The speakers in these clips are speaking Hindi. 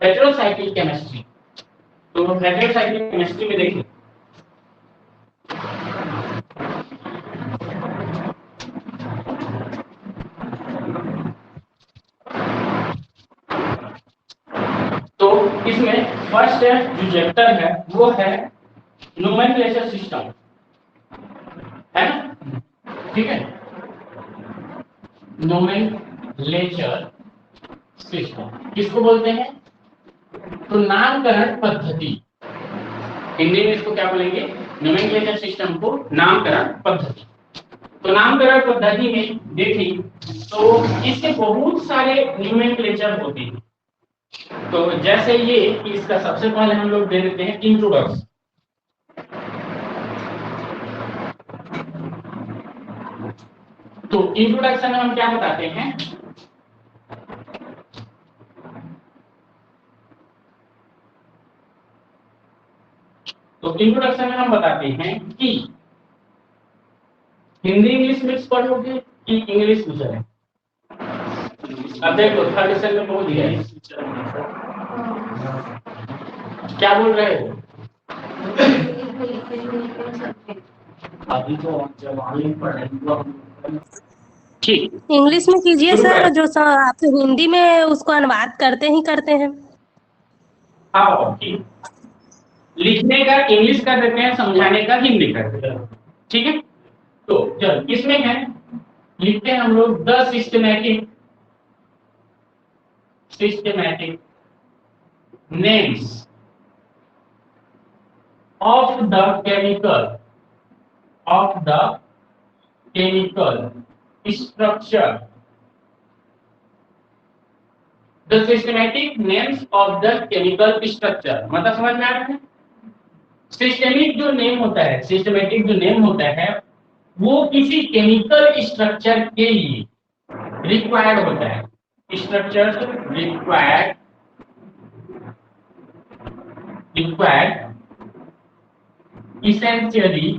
Heterocyclic chemistry. तो हेटेरोसाइक्लिक केमिस्ट्री में देखिए तो इसमें फर्स्ट जो चैप्टर है वो है नोमेनक्लेचर सिस्टम, है ना? ठीक है, नोमेनक्लेचर सिस्टम किसको बोलते हैं? तो नामकरण पद्धति, हिंदी में इसको क्या बोलेंगे? नोमेनक्लेचर सिस्टम को नामकरण पद्धति। तो नामकरण पद्धति में देखिए तो इसके बहुत सारे नोमेनक्लेचर होते हैं। तो जैसे ये कि इसका सबसे पहले हम लोग दे देते हैं इंट्रोडक्शन। तो इंट्रोडक्शन में हम क्या बताते हैं? तो इंट्रोडक्शन में हम बताते हैं कि हिंदी इंग्लिश मिक्स पढ़ोगे कि इंग्लिश में चले? अब देखो थर्ड क्वेश्चन में बोल दिया है, क्या बोल रहे हो? अभी तो जब आगे पढ़ेंगे ठीक इंग्लिश में कीजिए सर, जो आप हिंदी में उसको अनुवाद करते हैं। हाँ ठीक, लिखने का इंग्लिश कर देते हैं, समझाने का हिंदी कर देते हैं, ठीक है? तो चल इसमें है लिखते हैं हम लोग the systematic names of the chemical structure, the systematic names of the chemical structure। मतलब समझ में आ रहा है? सिस्टेमिक जो नेम होता है, सिस्टमेटिक जो नेम होता है वो किसी केमिकल स्ट्रक्चर के लिए रिक्वायर्ड होता है। Structures required essentially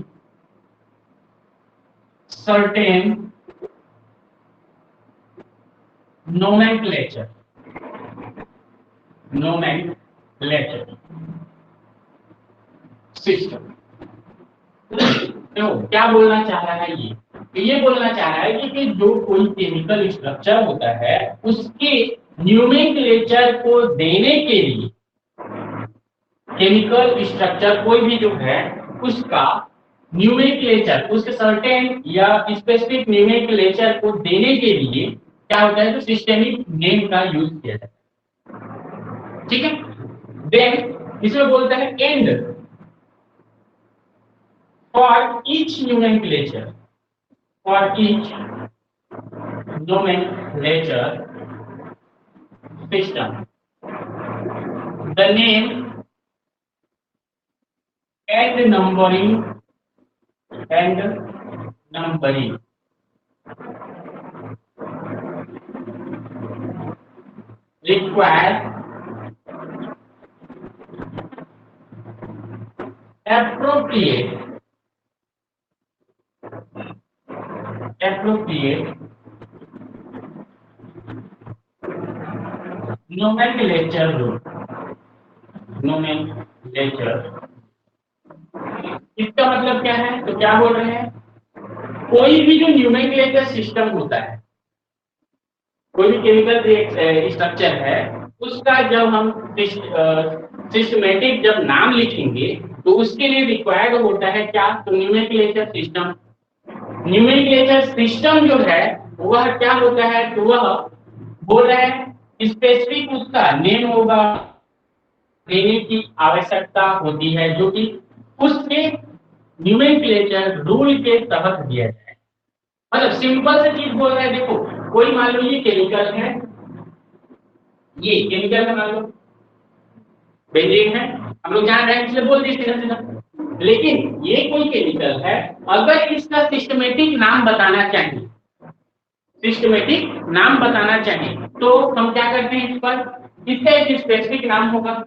certain nomenclature system. तो क्या बोलना चाह रहा है ये बोलना चाह रहा है कि जो कोई केमिकल स्ट्रक्चर होता है उसके न्यूमेनक्लेचर को देने के लिए, केमिकल स्ट्रक्चर कोई भी जो है उसका न्यूमेनक्लेचर, उसके सर्टेन या स्पेसिफिक न्यूमेनक्लेचर को देने के लिए क्या होता है? तो सिस्टेमिक नेम का यूज किया जाता है, ठीक है? देन इसमें बोलता है and for each nomenclature system the name and numbering require appropriate nomenclature rule। इसका मतलब क्या है? तो क्या बोल रहे हैं? कोई भी जो न्यूमेनक्लेचर सिस्टम होता है, कोई भी केमिकल स्ट्रक्चर है, उसका जब हम सिस्टमेटिक जब नाम लिखेंगे तो उसके लिए रिक्वायर्ड होता है क्या? तो न्यूमेनक्लेचर सिस्टम। न्यूमेनक्लेचर सिस्टम जो है वह क्या होता है? तो वह बोल रहे हैं स्पेसिफिक उसका नेम होगा, देने की आवश्यकता होती है जो कि उसके न्यूमेनक्लेचर रूल के तहत दिया जाए। मतलब सिंपल से चीज बोल रहे हैं, देखो कोई मान लो ये केमिकल है, ये केमिकल है, मान लो बेंजीन है, हम लोग जान रहे हैं इसलिए बोल दिए सीधा। लेकिन ये कोई केमिकल है, अगर इसका सिस्टमेटिक नाम बताना चाहिए, तो हम क्या करते हैं? इस पर इसका एक स्पेसिफिक नाम होगा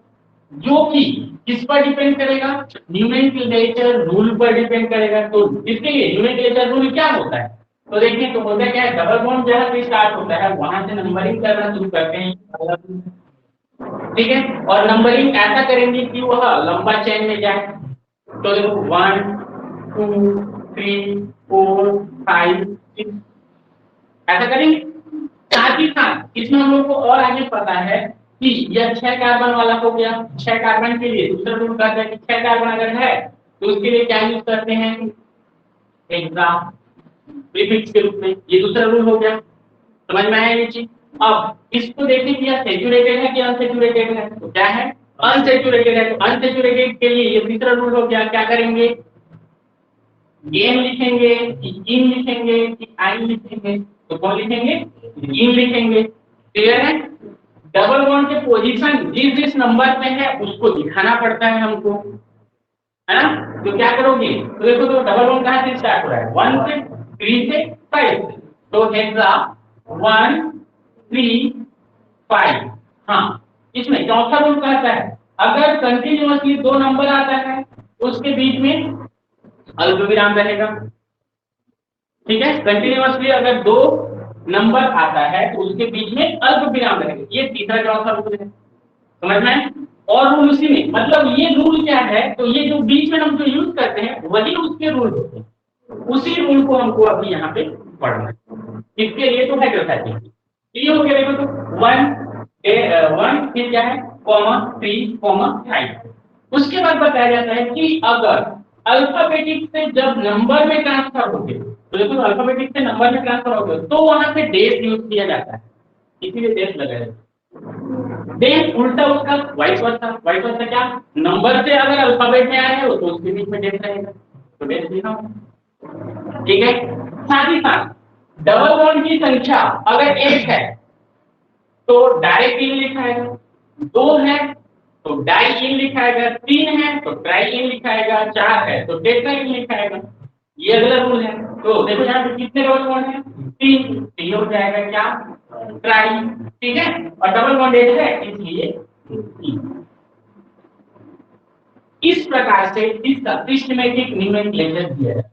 जो कि किस पर डिपेंड करेगा? न्यूमेनक्लेचर रूल पर डिपेंड करेगा। तो इसके लिए न्यूमेनक्लेचर रूल क्या होता है? तो देखिए, तो होता क्या है, डबल बॉन्ड जहां से स्टार्ट होता है वहां से नंबरिंग करना शुरू करते हैं। ठीक है, और नंबरिंग ऐसा करेंगे कि वह लंबा चेन में जाए। तो देखो 1 2 3 4 5 6 ऐसा करेंगे। साथ ही साथ इसमें हम लोग को और आगे पता है कि यह 6 कार्बन वाला हो गया। 6 कार्बन के लिए दूसरा रूल कहता है कि 6 कार्बन अगर है तो उसके लिए क्या यूज करते हैं, हेक्सा प्रीफिक्स के रूप में। ये दूसरा रूल हो गया, समझ में आया ये चीज। अब इसको देखें कि यह सेचुरेटेड है कि अनसेचुरेटेड है। तो क्या है, अनसेचुरेटेड है। तो अनसेचुरेटेड के लिए ये तीसरा रूल हो गया, क्या करेंगे, गेम लिखेंगे कि इन लिखेंगे कि आइन लिखेंगे। तो कौन लिखेंगे, इन लिखेंगे। क्लियर है। डबल बॉन्ड के पोजीशन जिस जिस नंबर पे है उसको दिखाना पड़ता है हमको, है ना। तो क्या करोगे, तो देखो तो डबल बॉन्ड कहां से स्टार्ट हो रहा है, 1 से 3 से 5 से। तो हेक्सा 1 3 5। हाँ, इसमें चौथा रूल कहता है अगर कंटिन्यूअसली दो नंबर आता है उसके बीच में अल्पविराम रहेगा। ठीक है, कंटिन्यूअसली अगर दो नंबर आता है तो उसके बीच में अल्पविराम रहेगा। ये तीसरा चौथा रूल है, समझ में। और रूल उसी में, मतलब ये रूल क्या है, तो ये जो बीच में हम जो यूज करते हैं वही उसके रूल होते हैं। उसी रूल को हमको अभी यहाँ पे पढ़ना है। इसके लिए तो हाइड्रोसाइक्लिक ये हो गया। देखो तो 1 फिर क्या है, कॉमा 3 कॉमा 5। उसके बाद बताया जाता है कि अगर अल्फाबेटिक से जब नंबर में ट्रांसफर हो गए, तो देखो अल्फाबेटिक से नंबर में ट्रांसफर हो गए तो वहां पे डेस यूज किया जाता है, इसीलिए डेस लगाया जाता है। डेस उल्टा उसका वाइस वर्सा। वाइस वर्सा क्या, नंबर से अगर अल्फाबेट में आया हो तो उसके बीच में डेस रहेगा, तो डेस लिखा। ठीक है, साथ ही साथ डबल बॉन्ड की संख्या अगर 1 है तो डायरेक्ट इन लिखाएगा, 2 है तो डाई इन लिखाएगा, 3 है तो ट्राई इन लिखाएगा, 4 है तो टेट्रा इन लिखाएगा। ये अगला रूल है। तो देखो यहाँ पे कितने डबल बॉन्ड है, 3। तो ये हो जाएगा क्या, ट्राई। ठीक है, और डबल बॉन्ड 1 है इसलिए 3। इस प्रकार से इसका सिस्टमैटिक नोमेनक्लेचर दिया है,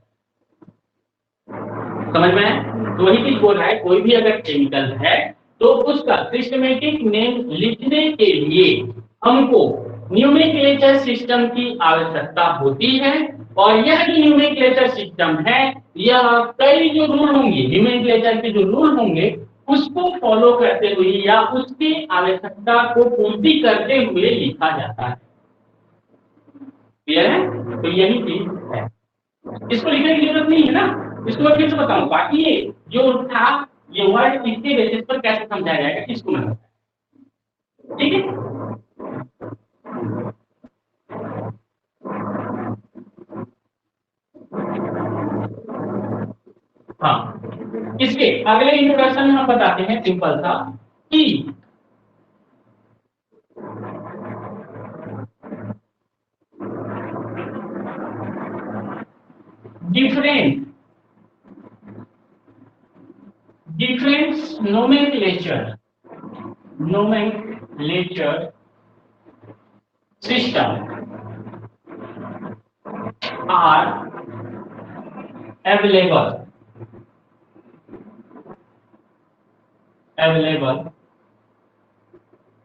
समझ में है। तो वही चीज बोल रहा है, कोई भी अगर केमिकल है तो उसका सिस्टमैटिक नेम लिखने के लिए हमको न्यूमेनक्लेचर सिस्टम की आवश्यकता होती है। और यह जो न्यूमेनक्लेचर सिस्टम है, यह कई जो रूल होंगे, न्यूमेनक्लेचर के जो रूल होंगे उसको फॉलो करते हुए या उसकी आवश्यकता को पूर्ति करते हुए लिखा जाता है। क्लियर है। तो यही चीज है, इसको लिखने की जरूरत नहीं है ना। इसको मैं फिर से बताऊं, बाकी ये जो था ये वर्ड इसके बेसिस पर कैसे समझाया जाएगा इसको मैं बताऊं। ठीक है, हाँ। इसके अगले इंट्रोडक्शन में हम बताते हैं सिंपल सा कि different nomenclature system are available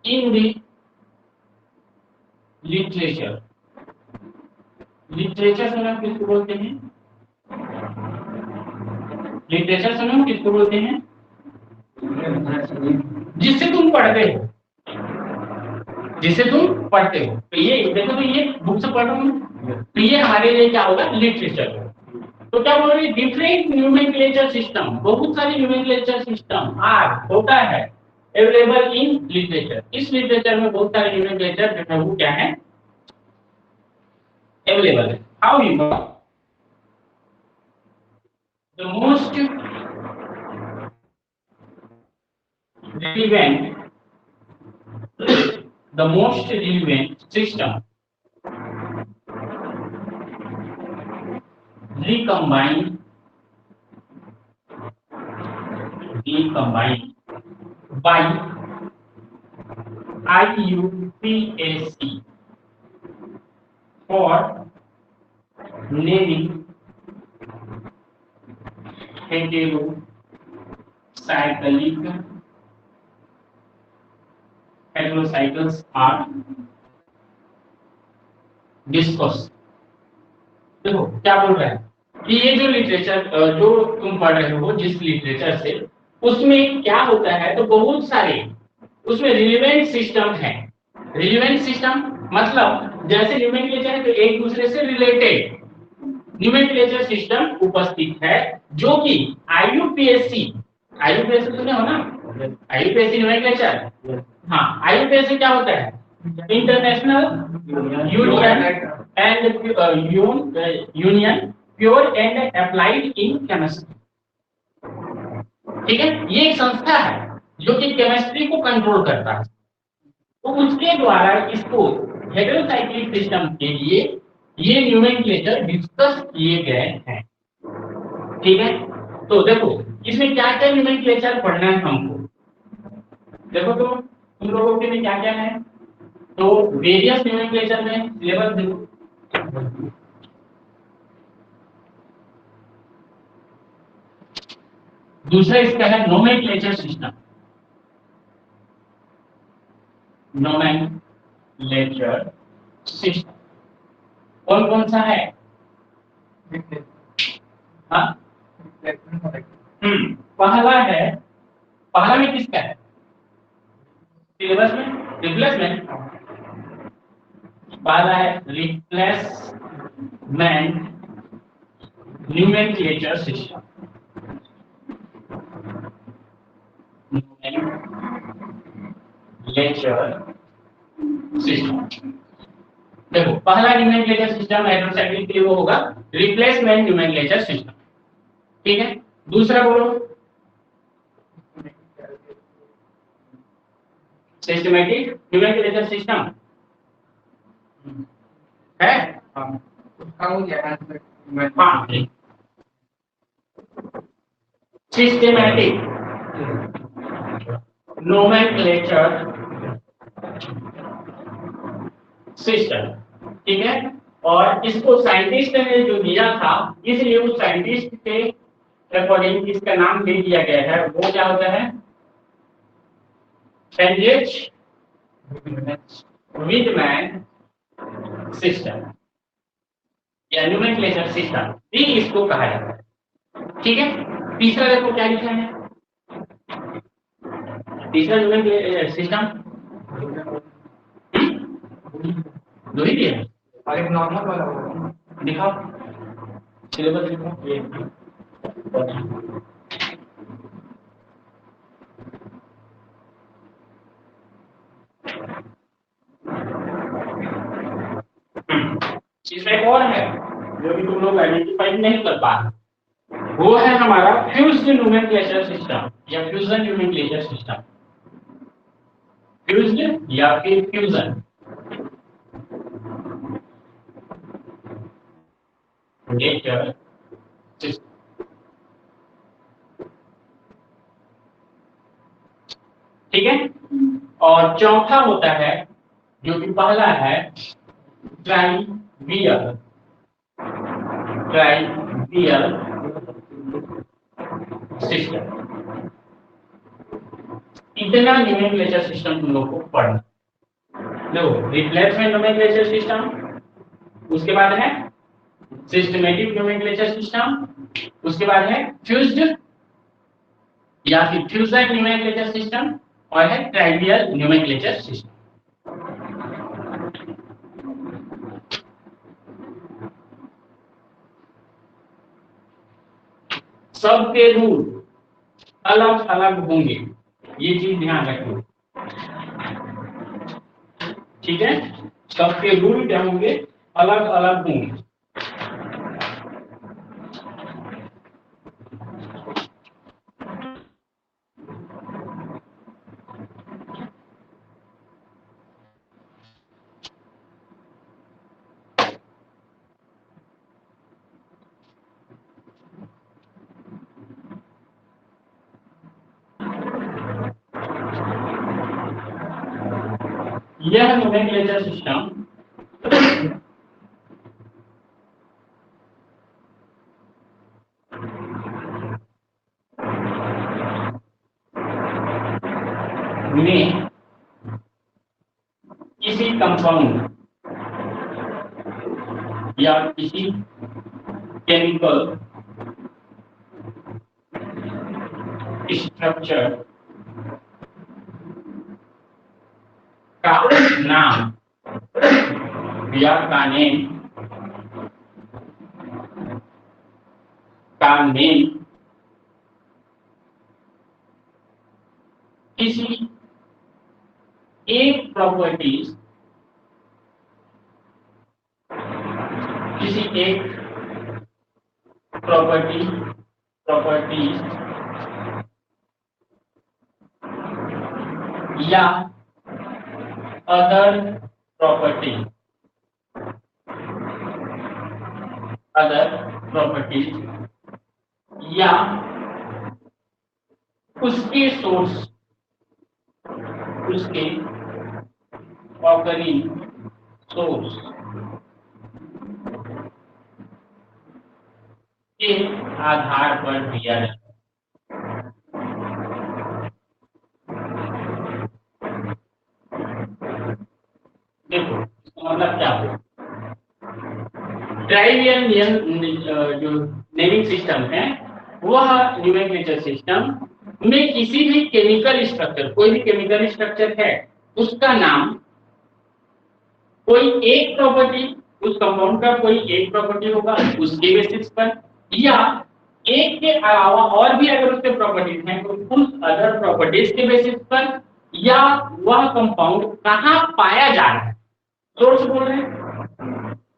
in the literature। Literature से हम किसको बोलते हैं, लिटरेचर से हम किसको बोलते हैं, जिससे तुम पढ़ते हो, जिसे तुम पढ़ते हो। तो ये देखो, तो ये बुक से पढ़ रहा हूं तो ये हमारे लिए क्या होगा, लिटरेचर। तो क्या बोल रही है, डिफरेंट न्यूमेनक्लेचर सिस्टम, बहुत सारे न्यूमेनक्लेचर सिस्टम आर होता है अवेलेबल इन लिटरेचर। इस लिटरेचर में बहुत सारे न्यूमेनक्लेचर जो है वो क्या है, अवेलेबल है। How you know the most relevant the most relevant system recombined by IUPAC for naming heterocyclic heterocycles are discuss. देखो क्या बोल रहा है कि ये जो लिटरेचर जो तुम पढ़ रहे हो जिस लिटरेचर से, उसमें क्या होता है, तो बहुत सारे उसमें रिलेवेंट सिस्टम है। रिलेवेंट सिस्टम मतलब जैसे न्यूमेनक्लेचर है तो एक दूसरे से रिलेटेड न्यूमेनक्लेचर सिस्टम उपस्थित है, जो कि आईयूपीएससी, आईयूपीएससी सुने हो ना, आईयूपीएससी न्यूमेनक्लेचर। हाँ, आईयूपीएससी क्या होता है, international union and union pure and applied in chemistry. ठीक है, ये एक संस्था है जो कि केमिस्ट्री को कंट्रोल करता है। तो उसके द्वारा इसको हेटेरोसाइक्लिक सिस्टम के लिए ये न्यूमेनक्लेचर डिस्कस किए गए हैं। ठीक है, तो देखो इसमें क्या क्या न्यूमेनक्लेचर पढ़ना है हमको। देखो तो तुम लोगों के लिए क्या क्या है, तो वेरियस न्यूमेनक्लेचर में सिलेबस देखो। दूसरा इसका है नोमेनक्लेचर सिस्टम। नोमेनक्लेचर सिस्टम कौन कौन सा है? हाँ, पहला है, पहला में किसका है सिलेबस में? रिप्लेसमेंट। पहला है रिप्लेसमेंट न्यूमेनक्लेचर सिस्टम। नोमेनक्लेचर सिस्टम, देखो पहला न्यूमेनक्लेचर सिस्टम हेटेरोसाइक्लिक के लिए वो होगा रिप्लेसमेंट न्यूमेनक्लेचर सिस्टम। ठीक है, दूसरा बोलो सिस्टमैटिक न्यूमेनक्लेचर सिस्टम है। हाँ, सिस्टमैटिक नोमेनक्लेचर सिस्टम। ठीक है, और इसको साइंटिस्ट ने जो दिया था, इसलिए उस साइंटिस्ट के अकॉर्डिंग इसका नाम दे दिया गया है। वो क्या होता है? हेनरिच विटमैन सिस्टम या न्यूमेनक्लेचर सिस्टम भी इसको कहा जाता है। ठीक है, तीसरा देखो क्या लिखा है, तीसरा न्यूमेनक्लेचर सिस्टम दो ही दिया है और एक नॉर्मल वाला दिखाओ, सिलेबस दिखाओ। इसमें एक और है जो कि तुम लोग आइडेंटिफाई नहीं कर पा रहे, वो है हमारा फ्यूज्ड नोमेनक्लेचर सिस्टम या फ्यूजन नोमेनक्लेचर सिस्टम। फ्यूज्ड या फिर फ्यूजन, नेचर सिस्टम। ठीक है, और चौथा होता है जो कि पहला है ट्राइवियल, ट्राइवियल सिस्टम। इतना नोमेनक्लेचर सिस्टम तुम लोग को पढ़ना। देखो रिप्लेसमेंट नोमेनक्लेचर सिस्टम, उसके बाद है सिस्टमैटिक नोमेनक्लेचर सिस्टम, उसके बाद है फ्यूज्ड या फिर फ्यूजन नोमेनक्लेचर सिस्टम, और है ट्राइवियल नोमेनक्लेचर सिस्टम। सबके रूल अलग अलग होंगे, ये चीज ध्यान रखिए। ठीक है, सबके रूल क्या होंगे? अलग अलग होंगे। यह नोमेनक्लेचर सिस्टम में किसी कंपाउंड या किसी केमिकल स्ट्रक्चर का नाम या का नेम किसी एक प्रॉपर्टीज या अदर प्रॉपर्टीज या उसके सोर्स, उसके ऑकरिंग सोर्स के आधार पर दिया जाता है। देखो इसका मतलब क्या होगा, ट्राइवियल जो नेमिंग सिस्टम है वह नोमेनक्लेचर सिस्टम में किसी भी केमिकल स्ट्रक्चर, कोई भी केमिकल स्ट्रक्चर है उसका नाम, कोई एक प्रॉपर्टी, उस कंपाउंड का कोई एक प्रॉपर्टी होगा उसके बेसिस पर, या एक के अलावा और भी अगर उसके प्रॉपर्टीज हैं तो उस अदर प्रॉपर्टीज के बेसिस पर, या वह कंपाउंड कहाँ पाया जा रहा है, सोर्स बोल रहे हैं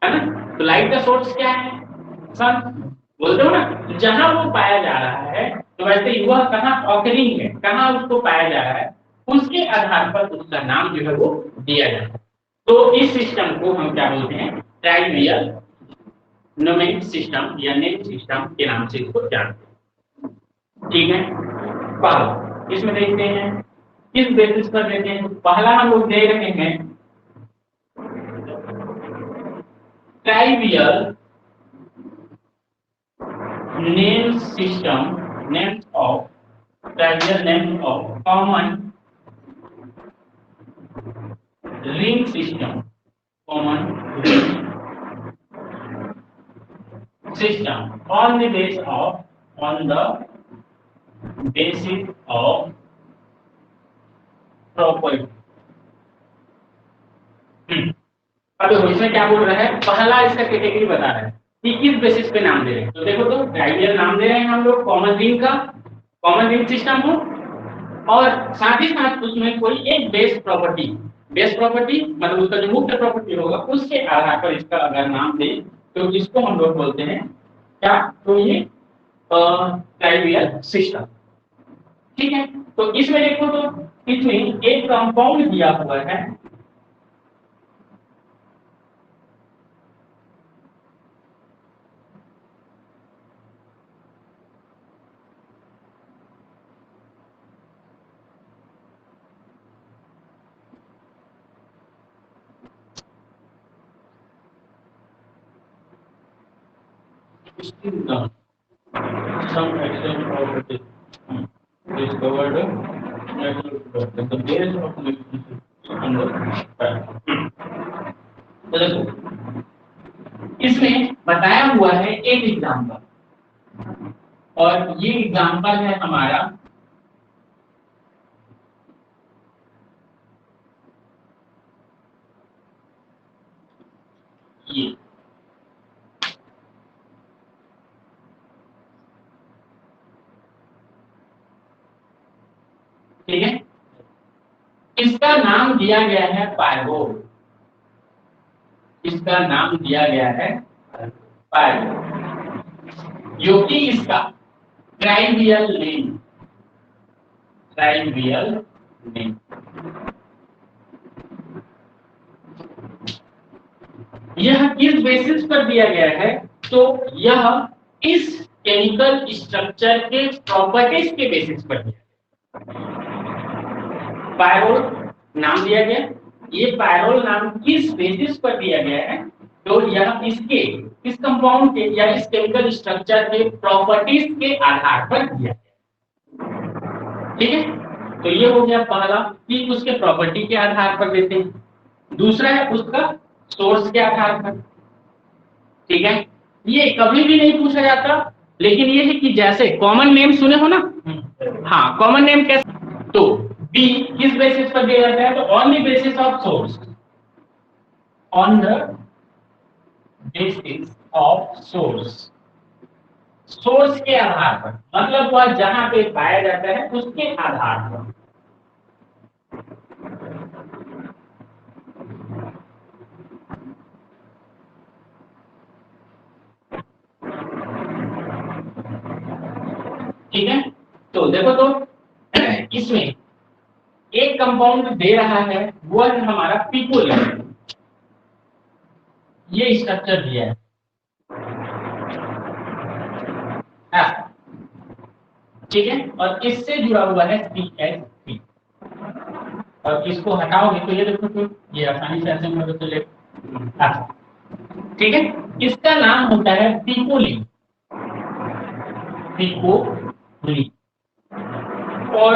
है ना। तो लाइट का सोर्स क्या है, सन बोलते हो ना, जहां वो पाया जा रहा है तो वैसे ही वह कहाँ ऑकरिंग है, कहाँ उसको पाया जा रहा है, उसके आधार पर उसका नाम जो है वो दिया जाता है। तो इस सिस्टम को हम क्या बोलते हैं, ट्राइवियल नोमेनिक सिस्टम या नेम सिस्टम के नाम से इसको जानते हैं। ठीक है, पहला इसमें देखते हैं किस बेसिस पर देते हैं। पहला हम लोग दे रहे हैं trivial name system, names of trivial names of common ring system, common ring system on the basis of property। अब देखो इसमें क्या बोल रहा है, पहला इसका कैटेगरी बता रहा है कि किस बेसिस पे नाम दे रहे हैं। तो देखो तो ट्राइवियल नाम दे रहे हैं हम लोग कॉमन रिंग का, कॉमन रिंग सिस्टम हो, और साथ ही साथ उसमें कोई एक बेस प्रॉपर्टी मतलब उसका जो मुख्य प्रॉपर्टी होगा उसके आधार पर इसका अगर नाम दे तो इसको हम लोग बोलते हैं क्या, तो ये ट्राइवियल सिस्टम। ठीक है, तो इसमें देखो तो इसमें एक कंपाउंड दिया हुआ है, some extent of it is covered the base of under तो देखो इसमें बताया हुआ है एक एग्जांपल, और ये एग्जांपल है हमारा ये, ठीक है। इसका नाम दिया गया है पायरोल, इसका नाम दिया गया है पायरोल, जो कि इसका ट्राइवियल नेम। यह किस बेसिस पर दिया गया है, तो यह इस केमिकल स्ट्रक्चर के प्रॉपर्टीज के बेसिस पर दिया पायरोल नाम दिया गया। ये पायरोल नाम किस बेसिस पर दिया गया है, तो यह इसके, इस कंपाउंड के या इस केमिकल स्ट्रक्चर के प्रॉपर्टीज के आधार पर दिया गया। ठीक है, तो ये हो गया पहला कि उसके प्रॉपर्टी के आधार पर देते हैं। दूसरा है उसका सोर्स के आधार पर। ठीक है, ये कभी भी नहीं पूछा जाता, लेकिन ये है कि जैसे कॉमन नेम सुने हो ना, हाँ कॉमन नेम कैसे, तो बी किस बेसिस पर दिया जाता है, तो on the basis of source, on the basis of source, source के आधार पर, मतलब वह जहां पे पाया जाता है उसके आधार पर। ठीक है, तो देखो तो इसमें एक कंपाउंड दे रहा है, वो है हमारा पिकोलिन, ये स्ट्रक्चर दिया है। ठीक है, और इससे जुड़ा हुआ है CH3, और इसको हटाओगे तो ये देखो तो ये आसानी से ऐसे में चले। ठीक है, इसका नाम होता है पिकोलिन, पिकोलिन, और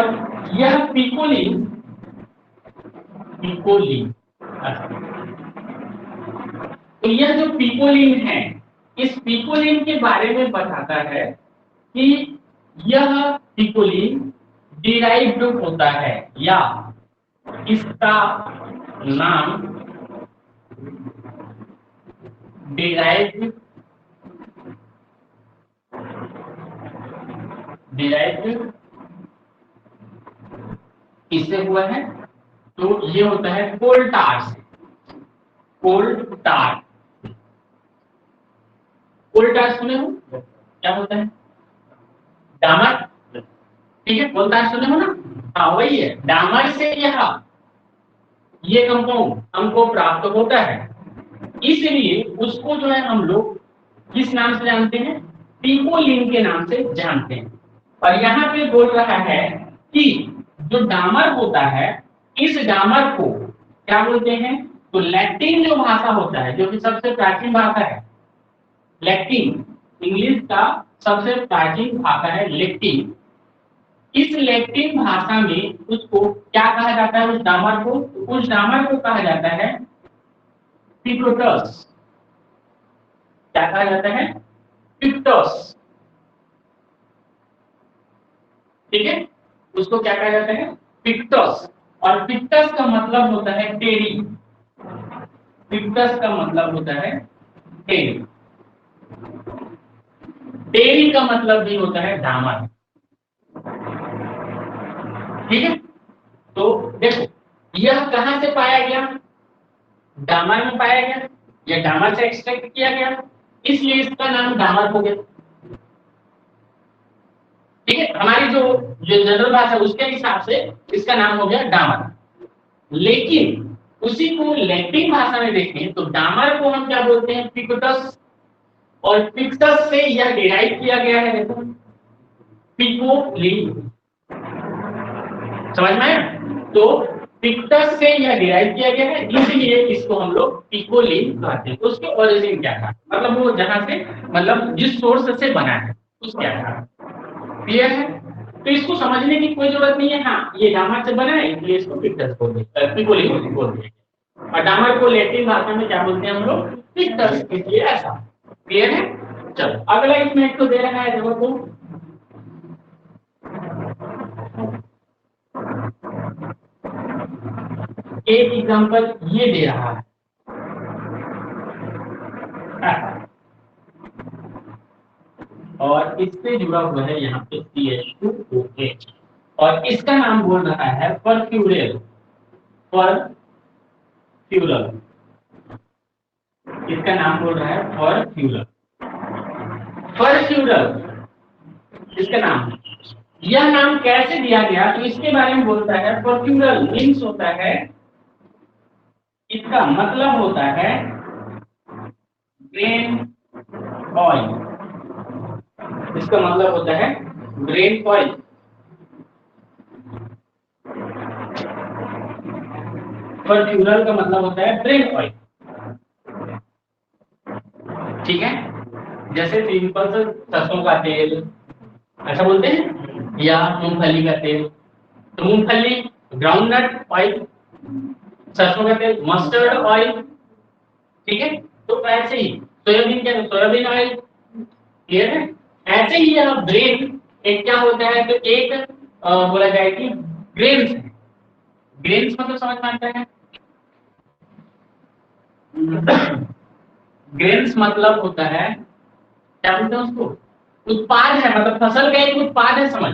यह पिकोलिन, पिकोलिन, तो यह जो पिकोलिन है, इस पिकोलिन के बारे में बताता है कि यह पिकोलिन डिराइव्ड होता है, या इसका नाम डिराइव्ड इससे हुआ है, तो ये होता है कोल्टार से, कोल्टार, कोल्टार सुने हो क्या होता है, डामर। ठीक है, कोल्टार सुने हो ना, हाँ वही है, डामर से ये कंपाउंड हमको प्राप्त होता है, इसलिए उसको जो है हम लोग किस नाम से जानते हैं, पिकोलिन के नाम से जानते हैं। और यहाँ पे बोल रहा है कि जो डामर होता है, इस डामर को क्या बोलते हैं, तो लैटिन जो भाषा होता है, जो कि सबसे प्राचीन भाषा है, लैटिन, इंग्लिश का सबसे प्राचीन भाषा है लैटिन, इस लैटिन भाषा में उसको क्या कहा जाता है, उस डामर को, उस डामर को कहा जाता है पिक्टोस। क्या कहा जाता है, पिक्टोस। ठीक है, उसको क्या कहा जाता है, पिक्टोस, और पिक्टस का मतलब होता है टेरी, पिक्टस का मतलब होता है टेरी, टेरी का मतलब भी होता है डामर। ठीक है, तो देखो यह कहां से पाया गया, डामर में पाया गया, या डामर से एक्सट्रैक्ट किया गया, इसलिए इसका नाम डामर हो गया। ठीक है, हमारी जो जनरल भाषा है उसके हिसाब से इसका नाम हो गया डामर, लेकिन उसी को लैटिन भाषा में देखें तो डामर को हम क्या बोलते हैं, पिक्टस, और पिक्टस से यह डिराइव किया गया है, देखो पिकोलिन, समझ में आया, तो पिक्टस से यह डिराइव किया गया है, इसलिए इसको हम लोग पिकोलिन कहते हैं। उसके ओरिजिन क्या था, मतलब वो जहां से, मतलब जिस सोर्स से बना है उसके आधार, क्लियर है, तो इसको समझने की कोई जरूरत नहीं है। हाँ, ये डामर से बना है इसलिए इसको पिक्टस बोलते हैं, पिकोलिन बोलते हैं, और डामर को लैटिन भाषा में क्या बोलते हैं हम लोग, पिक्टस, इसलिए ऐसा, क्लियर है। चलो अगला इसमें एक तो दे रहा है, देखो तो एक एग्जांपल ये दे रहा है, और इससे जुड़ा हुआ है यहाँ पे CH2OH, और इसका नाम बोल रहा है परफ्यूरल, परफ्यूरल, इसका नाम बोल रहा है परफ्यूरल, परफ्यूरल इसका नाम। यह नाम कैसे दिया गया, तो इसके बारे में बोलता है, परफ्यूरल मीन्स होता है, इसका मतलब होता है ब्रेन ऑयल, इसका मतलब होता है ब्रेन ऑयल, परफ्यूरल का मतलब होता है ब्रेन ऑयल। ठीक है, जैसे सिंपल से सरसों का तेल ऐसा बोलते हैं, या मूंगफली का तेल, तो मूंगफली ग्राउंडनट ऑयल, सरसों का तेल, मस्टर्ड ऑयल, ठीक है। तो ऐसे ही सोयाबीन क्या, सोयाबीन ऑयल, क्लियर है। ऐसे ही यह ब्रेन एक क्या होता है, तो एक बोला जाए कि ग्रेन्स है। ग्रेन्स मतलब समझ में आता है, ग्रेन्स मतलब होता है, क्या बोलते हैं उसको, उत्पाद है, मतलब फसल का एक उत्पाद है, समझ।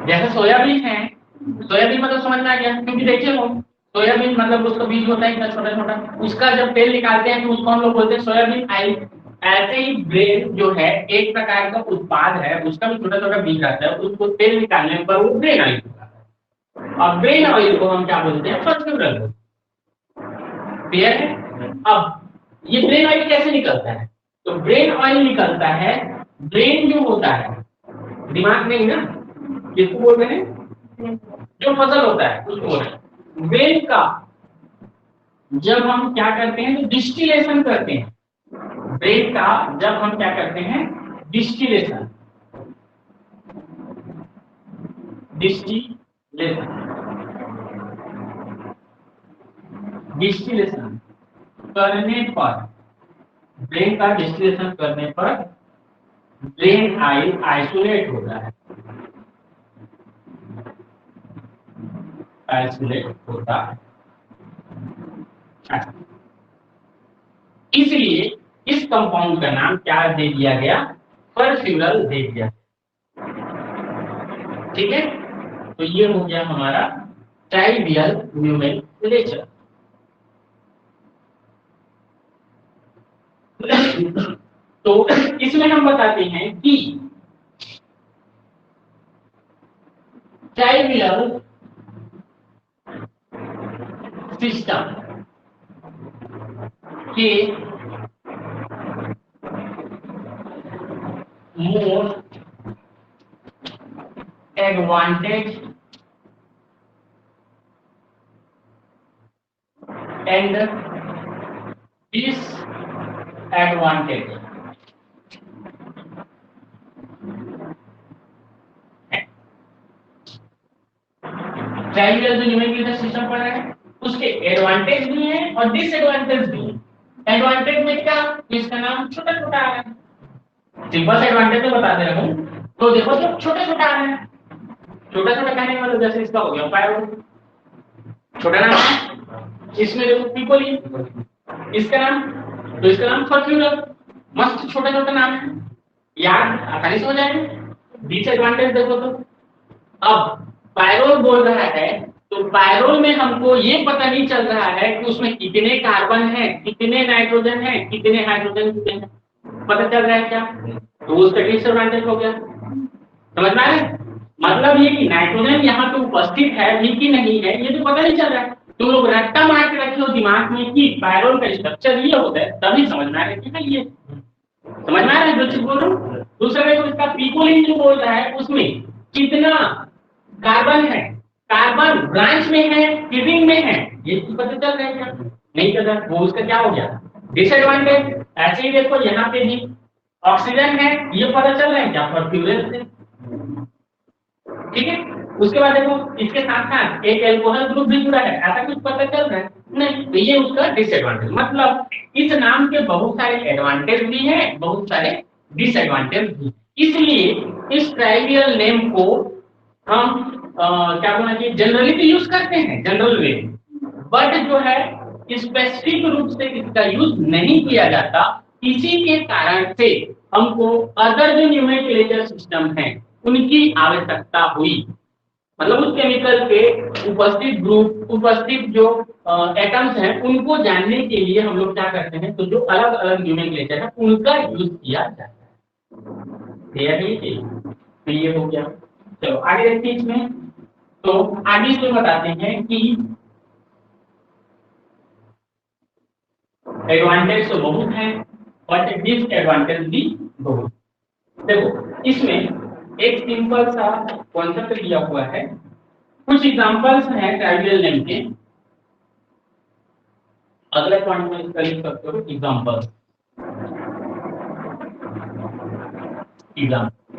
जैसे सोयाबीन है, सोयाबीन मतलब समझ में आ गया, क्योंकि देखिए लोग, सोयाबीन मतलब उसका बीज होता है इतना छोटा छोटा, उसका जब तेल निकालते हैं तो उसको हम लोग बोलते हैं सोयाबीन ऑयल। ऐसे ही ब्रेन जो है एक प्रकार का उत्पाद है, उसका भी छोटा छोटा बीज रहता है, उसको तेल निकालने पर वो ब्रेन ऑयल होता है। और ब्रेन ऑयल को हम क्या बोलते हैं, फॉस्फोरस। क्लियर है। अब ये ब्रेन ऑयल कैसे निकलता है, तो ब्रेन ऑयल निकलता है, ब्रेन जो होता है, दिमाग नहीं ना, किसको बोल रहे हैं, जो फसल होता है उसको बोल रहे हैं। ब्रेन का जब हम क्या करते हैं, तो डिस्टिलेशन करते हैं, ब्रेन का जब हम क्या करते हैं, डिस्टिलेशन, डिस्टिलेशन, डिस्टिलेशन करने पर, ब्रेन का डिस्टिलेशन करने पर ब्रेन ऑयल आइसोलेट होता है, आइसोलेट होता है। इसलिए इस कंपाउंड का नाम क्या दे दिया गया, परफ्यूरल दे दिया। ठीक है, तो ये हो गया हमारा ट्राइवियल न्यूमेनक्लेचर। तो इसमें हम बताते हैं कि ट्राइवियल सिस्टम के most advantage and disadvantage trivial जो न्यूमेरिकल सिस्टम पढ़ रहे हैं उसके एडवांटेज भी हैं और डिसएडवांटेज भी हैं। एडवांटेज में क्या, इसका नाम छोटा छोटा आ रहा है, सिंपल से एडवांटेज तो बता दे रहा हूं। तो देखो जो छोटा छोटा आ रहा है, छोटा छोटा कहने का मतलब जैसे इसका हो गया पायरो, छोटा नाम है, इसमें देखो पिकोली, इसका नाम, तो इसका नाम फॉर्च्यूनर, मस्त छोटा छोटा नाम है, याद आसानी से हो जाएगा। डिसएडवांटेज देखो तो, अब पायरोल बोल रहा है, तो पायरोल में हमको ये पता नहीं चल रहा है कि उसमें कितने कार्बन है, कितने नाइट्रोजन है, कितने हाइड्रोजन हैं, पता चल रहा है क्या, तो उसका डिसएडवांटेज हो गया। समझ में आ रहा है, मतलब ये कि नाइट्रोजन यहाँ पे उपस्थित है भी कि नहीं है, ये तो पता नहीं चल रहा है। तुम लोग रट्टा मार के रखे हो दिमाग में कि पायरोल का स्ट्रक्चर ये होता है, तभी समझ में आ रहा है कि ये समझ में आ रहा है जो चीज बोल रहा हूँ। दूसरा देखो इसका पिकोलिन जो बोल रहा है उसमें कितना कार्बन है, कार्बन ब्रांच में है कि रिंग में है, ये चीज पता चल रहा है क्या, नहीं चल रहा, वो उसका क्या हो गया, डिसएडवांटेज। ऐसे ही देखो यहाँ पे भी ऑक्सीजन है, ये पता चल रहा है क्या, फॉर्च्यूनर से। ठीक है, उसके बाद देखो इसके साथ साथ एक एल्कोहल ग्रुप भी जुड़ा है, ऐसा कुछ पता चल रहा है नहीं, तो ये उसका डिसएडवांटेज। मतलब इस नाम के बहुत सारे एडवांटेज भी हैं, बहुत सारे डिसएडवांटेज भी, इसलिए इस ट्राइवियल नेम को हम क्या बोलना चाहिए, जनरली तो यूज करते हैं जनरल वे, बट जो है स्पेसिफिक रूप से इसका यूज नहीं किया जाता। इसी के कारण से हमको अदर जो न्यूमेरिकल सिस्टम है उनकी आवश्यकता हुई, मतलब उस केमिकल के उपस्थित ग्रुप, उपस्थित जो एटम्स हैं उनको जानने के लिए हम लोग क्या करते हैं, तो जो अलग अलग न्यूमेरिकल है उनका यूज किया जाता है। क्लियर है ये, तो ये हो गया। चलो आगे देखते हैं इसमें, तो आगे इसमें बताते हैं कि एडवांटेज तो बहुत है बट डिसएडवांटेज भी बहुत। देखो इसमें एक सिंपल सा कॉन्सेप्ट दिया हुआ है, कुछ एग्जांपल्स हैं ट्राइवियल नेम के, अगले पॉइंट में इसका लिख सकते हो एग्जांपल्स।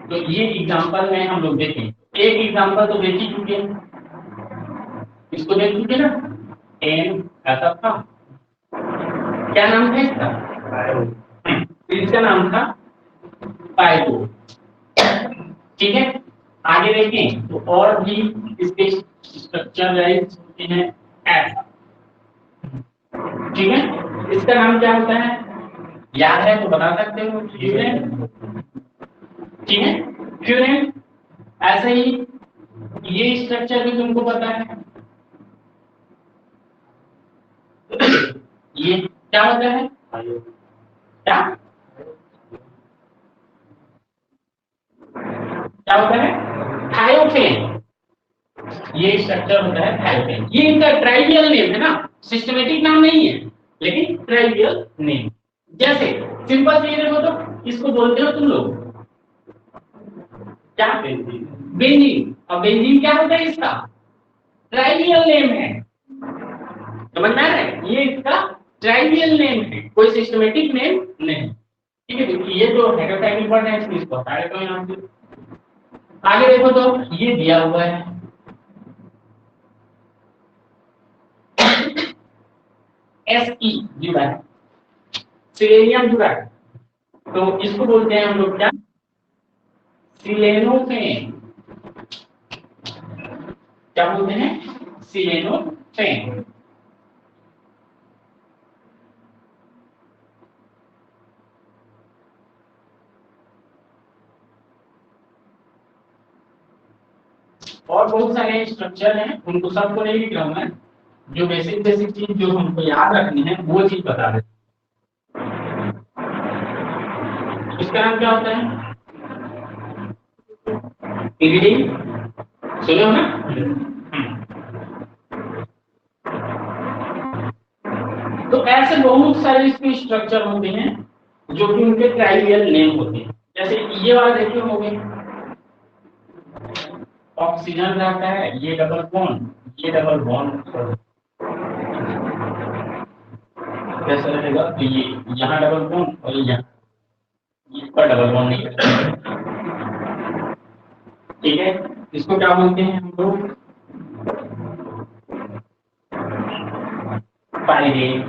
तो ये एग्जांपल में हम लोग देखें, एक एग्जांपल तो देख ही चुके हैं, इसको देख लीजिए ना, एन ऐसा था, क्या नाम था इसका? इसका नाम था पाइको। ठीक है, आगे देखें तो और भी इसके स्ट्रक्चराइज होते हैं ऐसा। ठीक है, इसका नाम क्या होता है, याद है तो बता सकते हो, फ्यूरेन। ठीक है, फ्यूरेन। ऐसे ही ये स्ट्रक्चर भी तुमको पता है, ये क्या होता है, क्या क्या होता है, थायोफेन। ये स्ट्रक्चर होता है थायोफेन। ये इनका ट्राइवियल नेम है ना, सिस्टमेटिक नाम नहीं है, लेकिन ट्राइवियल नेम। जैसे सिंपल से देखो तो इसको बोलते हो तुम लोग क्या, बेंजीन। और बेंजीन क्या होता है, इसका ट्राइवियल नेम है। समझ में आ रहा है, ये इसका ट्राइवियल नेम है, कोई सिस्टमेटिक नेम नहीं। ठीक है, ये जो हेटेरोटाइपिक वर्ड है इसको हटा देता हूं यहां से। आगे देखो तो ये दिया हुआ है Fe जुड़ा है, सिलेनियम जुड़ा है, तो इसको बोलते हैं हम लोग क्या, सिलेनोफेन। क्या बोलते हैं, सिलेनोफेन। और बहुत सारे स्ट्रक्चर हैं, उनको सबको नहीं लिख रहा हूं मैं, जो बेसिक बेसिक चीज जो हमको याद रखनी है वो चीज बता दें। इसका नाम क्या होता है, इरिडिन, सुने हो ना। तो ऐसे बहुत सारे इसके स्ट्रक्चर होते हैं जो कि उनके ट्राइवियल नेम होते हैं। जैसे ये वाला देखिए, हो गए ऑक्सीजन रहता है, ये डबल बॉन्ड, ये डबल बॉन्ड कैसा रहेगा, तो ये यहाँ डबल बॉन्ड और यहाँ पर डबल बॉन्ड नहीं रहेगा। ठीक है, इसको क्या बोलते हैं हम लोग, पायरेट।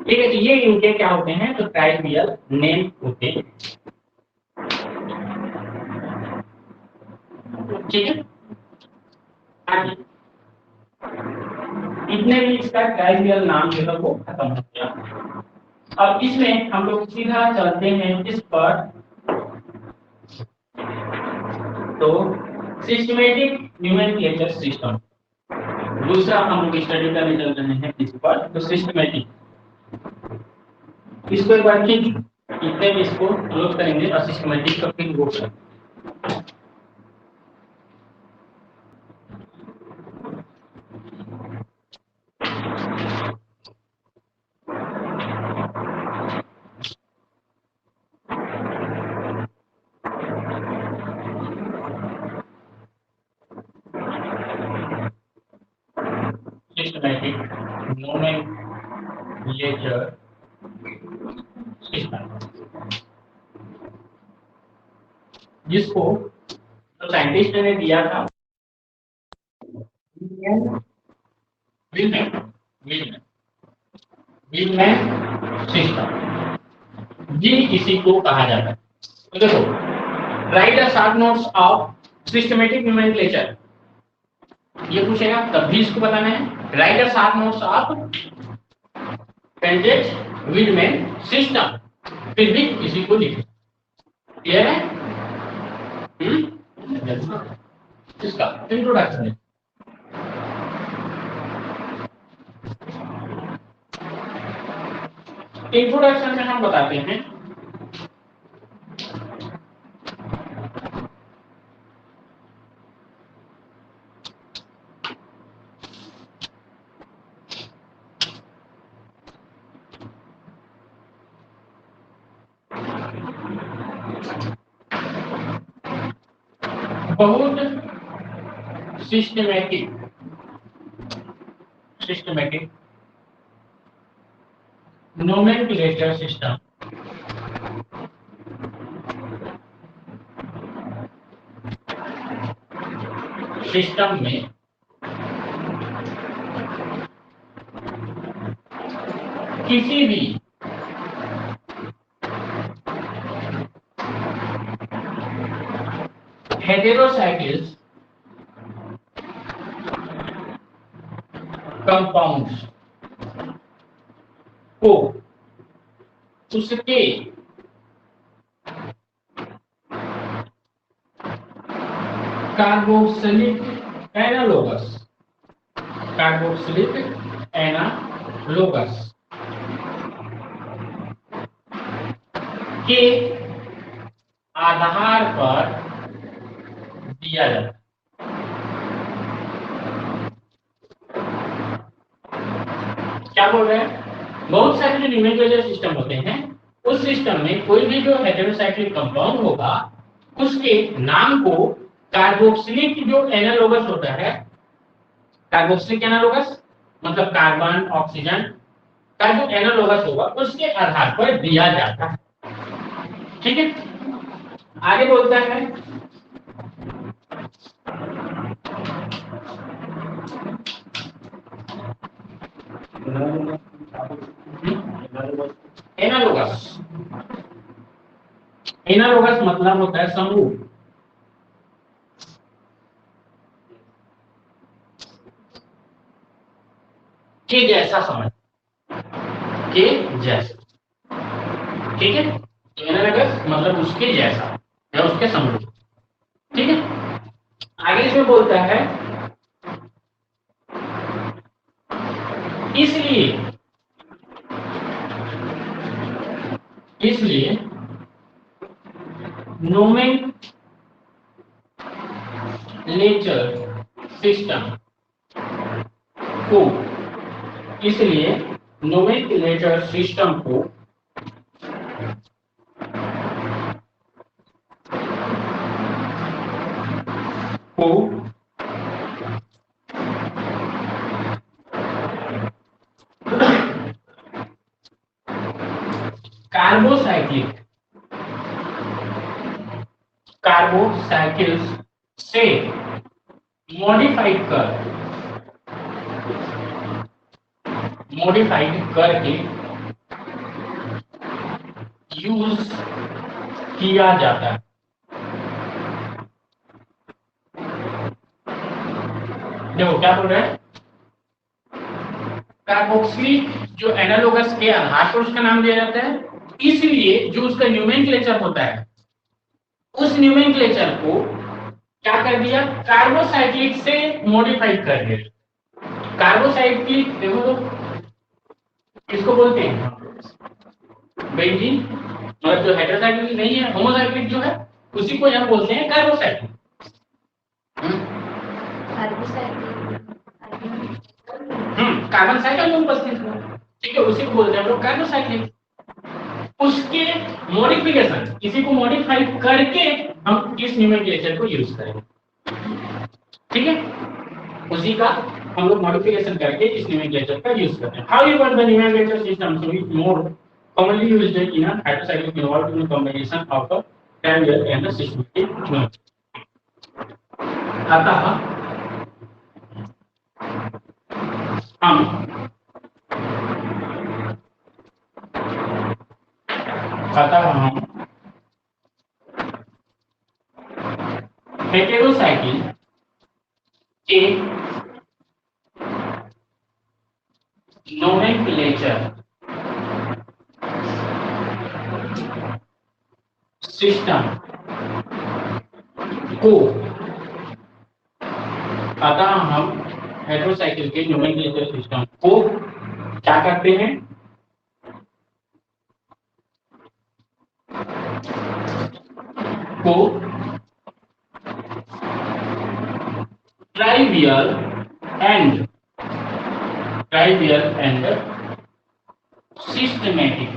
ठीक है, तो ये इनके क्या होते हैं, तो ट्राइवियल नेम होते हैं। ठीक है, आगे इतने भी इसका ट्राइवियल नाम जो है वो खत्म हो गया। अब इसमें हम लोग सीधा चलते हैं इस पर, तो सिस्टमेटिक न्यूमेनक्लेचर सिस्टम दूसरा हम लोग स्टडी करने चल रहे हैं इस पर, तो सिस्टमेटिक। इसको एक बार ठीक इतने में इसको क्लोज करेंगे और सिस्टमेटिक का फिर वो करेंगे। Systematic nomenclature system, जिसको तो साइंटिस्ट ने दिया था विलमैन सिस्टम, जी इसी को कहा जाता है। तो देखो, write the short notes of systematic nomenclature, ये पूछेगा तब भी इसको बताना है। Write the short notes of Hantzsch Widman system, फिर भी इसी को लिखें। क्लियर है? इसका इंट्रोडक्शन है। इंट्रोडक्शन में हम बताते हैं बहुत सिस्टमेटिक नोमेनक्लेचर सिस्टम सिस्टम में किसी भी हेटेरोसाइक्लिक कंपाउंड्स को उसके कार्बोक्सिलिक एनालोगस के आधार पर दिया जाता है। क्या बोल रहे हैं? बहुत सारे जो न्यूमेरिकल सिस्टम होते हैं, उस सिस्टम में कोई भी जो हेटेरोसाइक्लिक कंपाउंड होगा, उसके नाम को कार्बोक्सिलिक जो एनालोगस होता है, कार्बोक्सिलिक एनालोगस मतलब कार्बन ऑक्सीजन का जो एनालोगस होगा, उसके आधार पर दिया जाता है। ठीक है, आगे बोलता है एनालोगस। एनालोगस मतलब होता है समरूप। के जैसा समझ, के जैसा। ठीक है, एनालोगस मतलब उसके जैसा या उसके समरूप। ठीक है, आगे इसमें बोलता है इसलिए नोमेनक्लेचर सिस्टम को कार्बोसाइकिल्स से मॉडिफाइड करके यूज किया जाता है। देखो क्या बोल रहे हैं, कार्बोक्सिलिक जो एनालोगस के आधार पर उसका नाम दिया जाता है, इसलिए जो उसका न्यूमेनक्लेचर होता है, उस न्यूमेनक्लेचर को क्या कर दिया, कार्बोसाइक्लिक से मॉडिफाइड कर दिया। कार्बोसाइक्लिक देखो तो किसको बोलते हैं, बेंजीन। और जो हेटेरोसाइक्लिक नहीं है, होमोसाइक्लिक जो है, उसी को हम बोलते हैं कार्बोसाइक्लिक। कार्बन साइकिल में उपस्थित हुआ, ठीक है, उसी को बोलते हैं लोग कार्बोसाइक्लिक। उसके मॉडिफिकेशन, इसी को मॉडिफाई करके हम इस न्यूमेनक्लेचर को यूज करेंगे। ठीक है, उसी का हम लोग मॉडिफिकेशन करके इस न्यूमेनक्लेचर का यूज करते हैं। How you the nomenclature system to be more commonly used in a heterocyclic involved in a combination of a trivial and a systematic geometry. अतः हम हेटेरोसाइकिल के नोमेनक्लेचर सिस्टम को, अतः हम हेटेरोसाइकिल के नोमेनक्लेचर सिस्टम को क्या करते हैं, को ट्राइवियल एंड सिस्टेमेटिक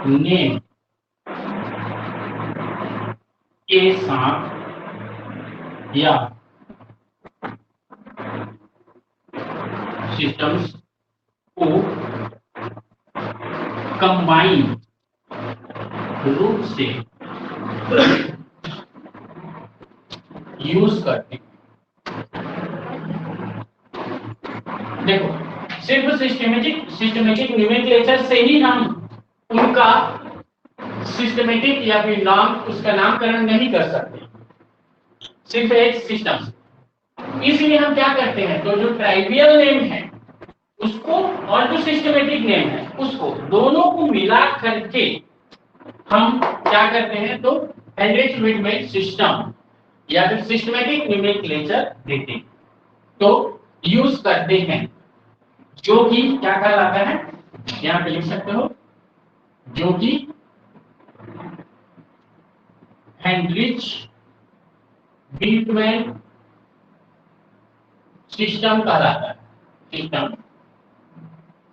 नेम के साथ या सिस्टम्स को कंबाइन रूप से यूज करते हैं। देखो, सिर्फ सिस्टमेटिक नोमेनक्लेचर से ही हम उनका सिस्टमेटिक या फिर नाम उसका नामकरण नहीं कर सकते, सिर्फ एक सिस्टम से। इसलिए हम क्या करते हैं, तो जो ट्राइवियल नेम है उसको और जो सिस्टमेटिक नेम है उसको दोनों को मिला करके हम क्या करते हैं, तो हेनरिच विडमेन सिस्टम या फिर सिस्टमेटिक नोमेनक्लेचर देते हैं, तो यूज करते हैं, जो कि क्या कहलाता है, यहां पे लिख सकते हो, जो कि हेनरिच विडमेन सिस्टम कहलाता है, सिस्टम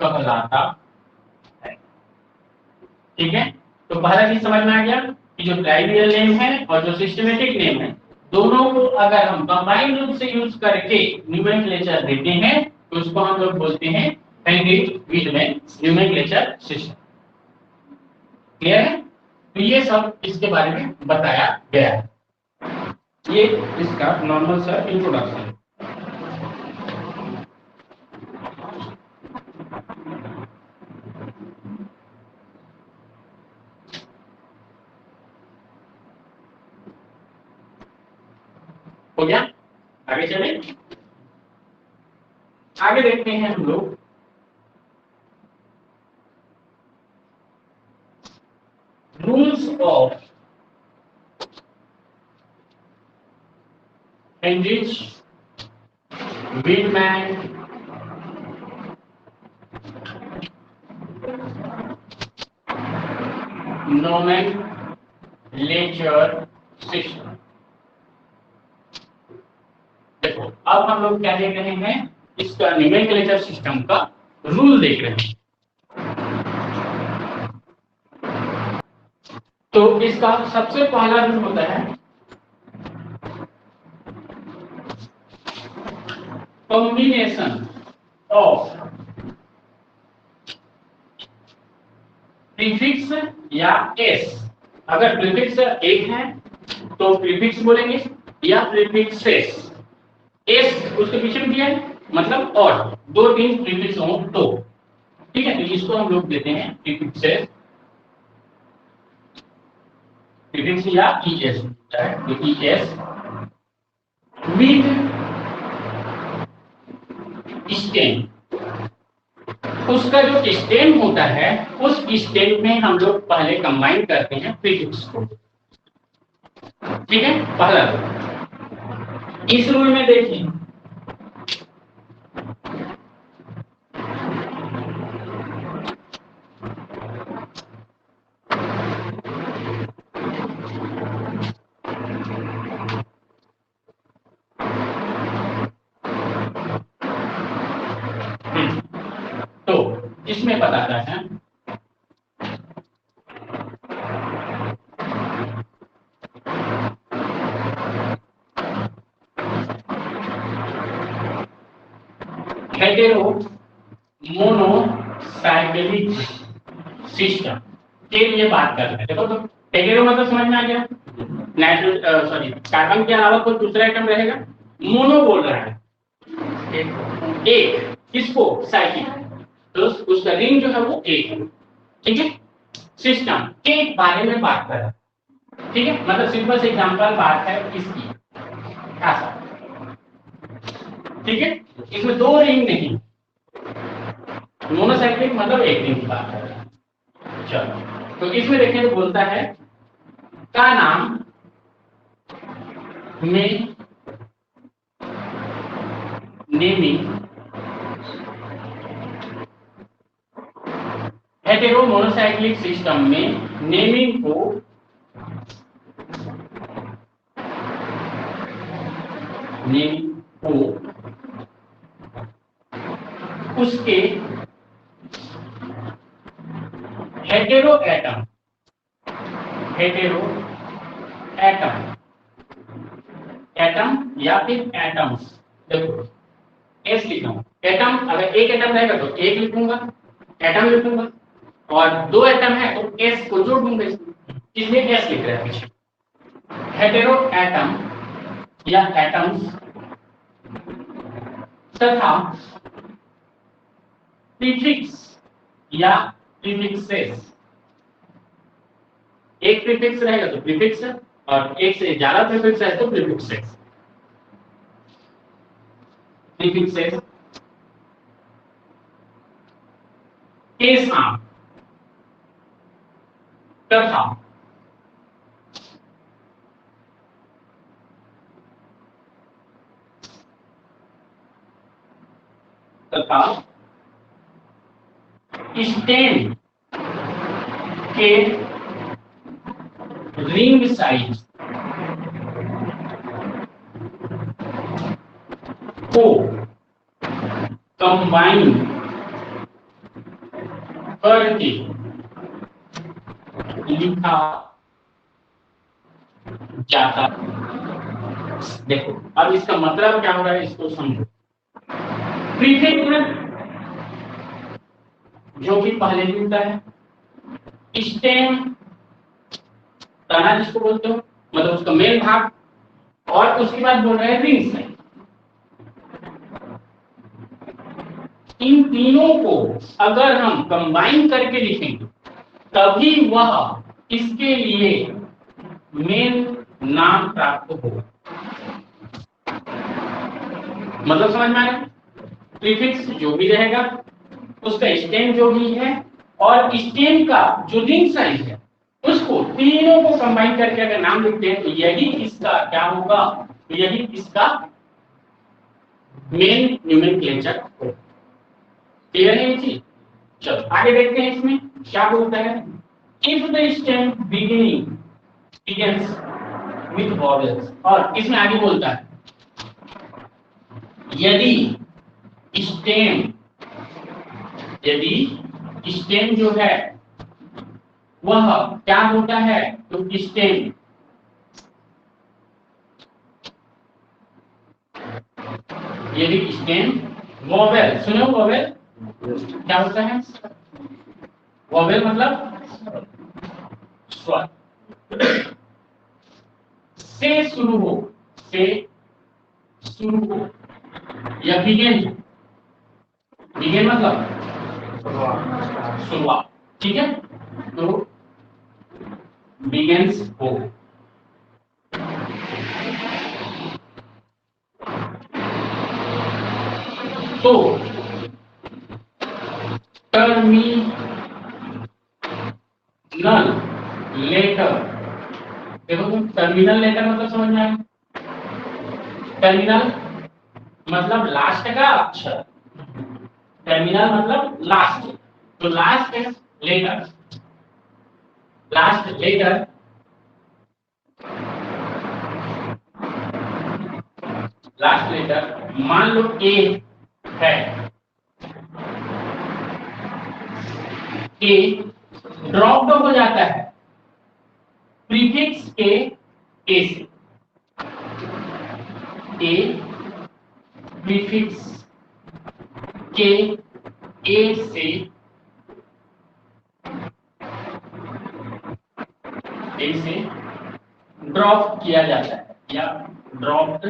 कहलाता है। ठीक है, तो पहला चीज समझ में आ गया कि जो ट्राइवियल नेम है और जो सिस्टमेटिक नेम है दोनों को अगर हम कंबाइंड रूप से यूज करके नोमेनक्लेचर देते हैं तो उसको हम लोग बोलते हैं Heinrich Widman nomenclature system. Clear है? तो ये सब इसके बारे में बताया गया है। ये इसका नॉर्मल सा इंट्रोडक्शन है। हो गया? आगे चले, आगे देखते हैं हम लोग rules of Heinrich Widman nomenclature system. देखो, अब हम लोग क्या देख रहे हैं, इसका नोमेनक्लेचर सिस्टम का रूल देख रहे हैं। तो इसका सबसे पहला रूल होता है कॉम्बिनेशन ऑफ प्रीफिक्स या एस। अगर प्रीफिक्स एक है तो प्रीफिक्स बोलेंगे या प्रीफिक्सेस। एस उसके पीछे में दिया है, मतलब और दो तीन प्रीफिक्स हो तो, ठीक है, तो इसको हम लोग देते हैं प्रीफिक्सेस, प्रीफिक्स या ईएस होता है, तो ईएस विद स्टेम। उसका जो स्टेम होता है उस स्टेम में हम लोग पहले कंबाइन करते हैं प्रीफिक्स को। ठीक है, पहला रूल। इस रूल में देखिए, तो इसमें बताता है हेटेरो मोनोसाइक्लिक सिस्टम के लिए बात कर रहे हैं। देखो, तो हेटेरो मतलब समझ में आ गया, कार्बन के अलावा कोई दूसरा आइटम रहेगा। मोनो बोल रहा है एक, किसको, साइकिल, तो उसका रिंग जो है वो एक है। ठीक है, सिस्टम के बारे में बात कर रहा है। ठीक है, मतलब सिंपल से एग्जांपल बात है इसकी, ऐसा। ठीक है, इसमें दो रिंग नहीं, मोनोसाइक्लिक मतलब एक रिंग की बात कर रहा है। चलो, तो इसमें देखें तो बोलता है का नाम में नेमिंग हेटेरो मोनोसाइक्लिक सिस्टम में नेमिंग को उसके हेटेरो एटम या फिर एटम्स। देखो, एस लिखा हूं, एटम अगर एक एटम रहेगा तो एक लिखूंगा, एटम लिखूंगा, और दो एटम है तो एस को जोड़ दूंगा, इसलिए एस लिख रहा है पीछे। हेटेरो एटम या एटम्स तथा प्रीफिक्स या प्रीफिक्सेस। एक प्रीफिक्स रहेगा तो प्रीफिक्स, और एक से ज्यादा प्रीफिक्स है तो प्रीफिक्सेस। प्रीफिक्सेस के साथ तथा स्टेम के रिंग साइज को कंबाइन करके लिखा जाता। देखो अब इसका मतलब क्या हो रहा है इसको समझो। प्रीफिक्स जो कि पहले मिलता है, स्टेम तना जिसको बोलते हो मतलब उसका मेन भाग, और उसके बाद बोल रहे हैं रिंग साइज। इन तीनों को अगर हम कंबाइन करके लिखेंगे तभी वह इसके लिए मेन नाम प्राप्त होगा। मतलब समझ में आया? प्रीफिक्स जो भी रहेगा उसका स्टेम जो भी है और स्टेम का जो रिंग साइज है उसको तीनों को कंबाइन करके अगर नाम लिखते हैं तो यही इसका क्या होगा, तो यही इसका मेन नोमेनक्लेचर होगा। क्लियर है ये चीज? चलो आगे देखते हैं इसमें क्या बोलता है। If the stem begins with vowels, और इसमें आगे बोलता है यदि स्टेम जो है वह क्या होता है, तो स्टेम यदि स्टेम वॉवेल, सुनो वॉवेल क्या होता है? वॉवेल मतलब स्वर से शुरू हो या बिगिन मतलब शुरुआत, ठीक है? तो बिगिंस हो, तो टर्मिनल लेटर, देखो तुम टर्मिनल लेटर मतलब समझ में आया? टर्मिनल मतलब लास्ट का अक्षर, टर्मिनल मतलब लास्ट, तो लास्ट लेटर मान लो ए है, ए ड्रॉप हो जाता है प्रीफिक्स के ए से, ए प्रीफिक्स के ए से ड्रॉप किया जाता है या ड्रॉप्ड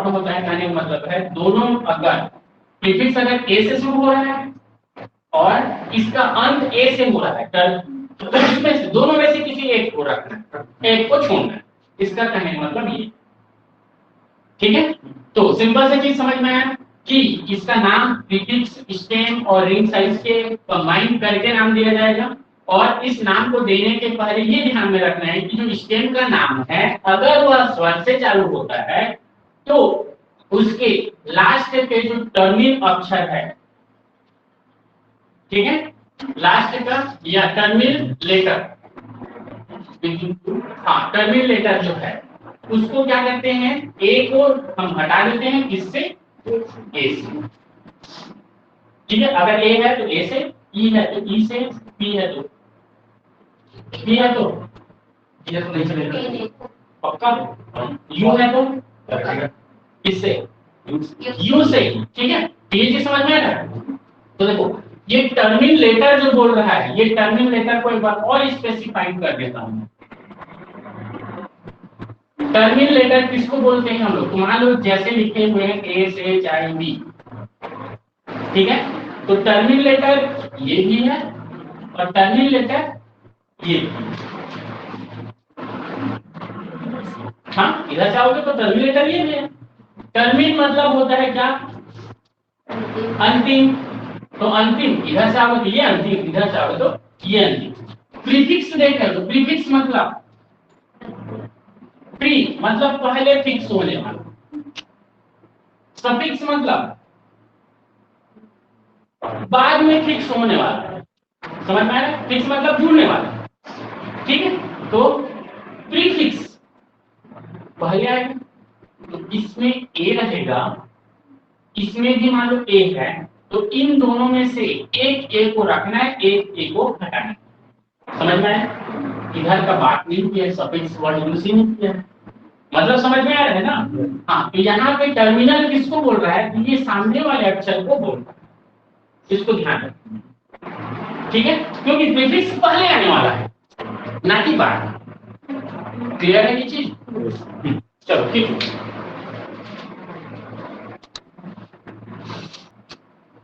होता है। कहने का मतलब है दोनों अगर प्रीफिक्स अगर ए से शुरू हो रहा है और इसका अंत ए से हो रहा है तो इसमें से दोनों में से किसी एक को रखना है, एक को छोड़ना है। इसका कहने का मतलब ये, ठीक है? तो सिंपल से चीज समझ में आया कि इसका नाम प्रीफिक्स, स्टेम और रिंग साइज के कंबाइन करके नाम दिया जाएगा। और इस नाम को देने के पहले ये ध्यान में रखना है कि जो स्टेम का नाम है अगर वह स्वर से चालू होता है तो उसके लास्ट पे जो टर्मिनल अक्षर है, ठीक है, लास्ट का या टर्मिनल लेटर, हाँ टर्मिनल लेटर जो है उसको क्या कहते हैं, ए को हम हटा देते हैं, किससे? ए से, ठीक है? अगर ए है तो ए से, ई है तो ई से, पी है तो पी है तो नहीं चलेगा पक्का, यू है तो किससे? यू से, ठीक है? ये चीज समझ में आ रहा है? तो देखो ये टर्मिनल लेटर जो बोल रहा है, ये टर्मिनल लेटर को एक बार और स्पेसिफाई कर देता हूं। टर्मिनल लेटर किसको बोलते हैं हम लोग? तो मान लो जैसे लिखे हुए हैं SHIV, ठीक है, तो टर्मिनल लेटर ये भी है और टर्मिनल लेटर ये भी। हाँ, इधर चाहोगे तो टर्मिनल लेटर ये भी है। टर्मिन मतलब होता है क्या? अंतिम। तो अंतिम इधर से आओगे तो ये अंतिम, इधर से आओगे तो ये अंतिम। प्रीफिक्स देखें तो प्रीफिक्स मतलब प्री मतलब पहले फिक्स होने वाला, सफिक्स मतलब बाद में फिक्स होने वाला। समझ में आया? फिक्स मतलब जुड़ने वाला, ठीक है। तो प्रीफिक्स पहले आएगा, तो इसमें ए रहेगा, इसमें भी मान लो ए है, तो इन दोनों में से एक ए को रखना है, एक ए को हटाना है। समझ में आया? इधर का बात नहीं किया, सफिक्स वर्ड यूज ही नहीं किया, मतलब समझ में आ रहा है ना? हाँ, तो यहाँ पे टर्मिनल किसको बोल रहा है? तो ये सामने वाले अक्षर को बोल रहा है, इसको ध्यान रखना, ठीक है, क्योंकि प्रीफिक्स पहले आने वाला है ना कि बाद। क्लियर है ये चीज? चलो ठीक है।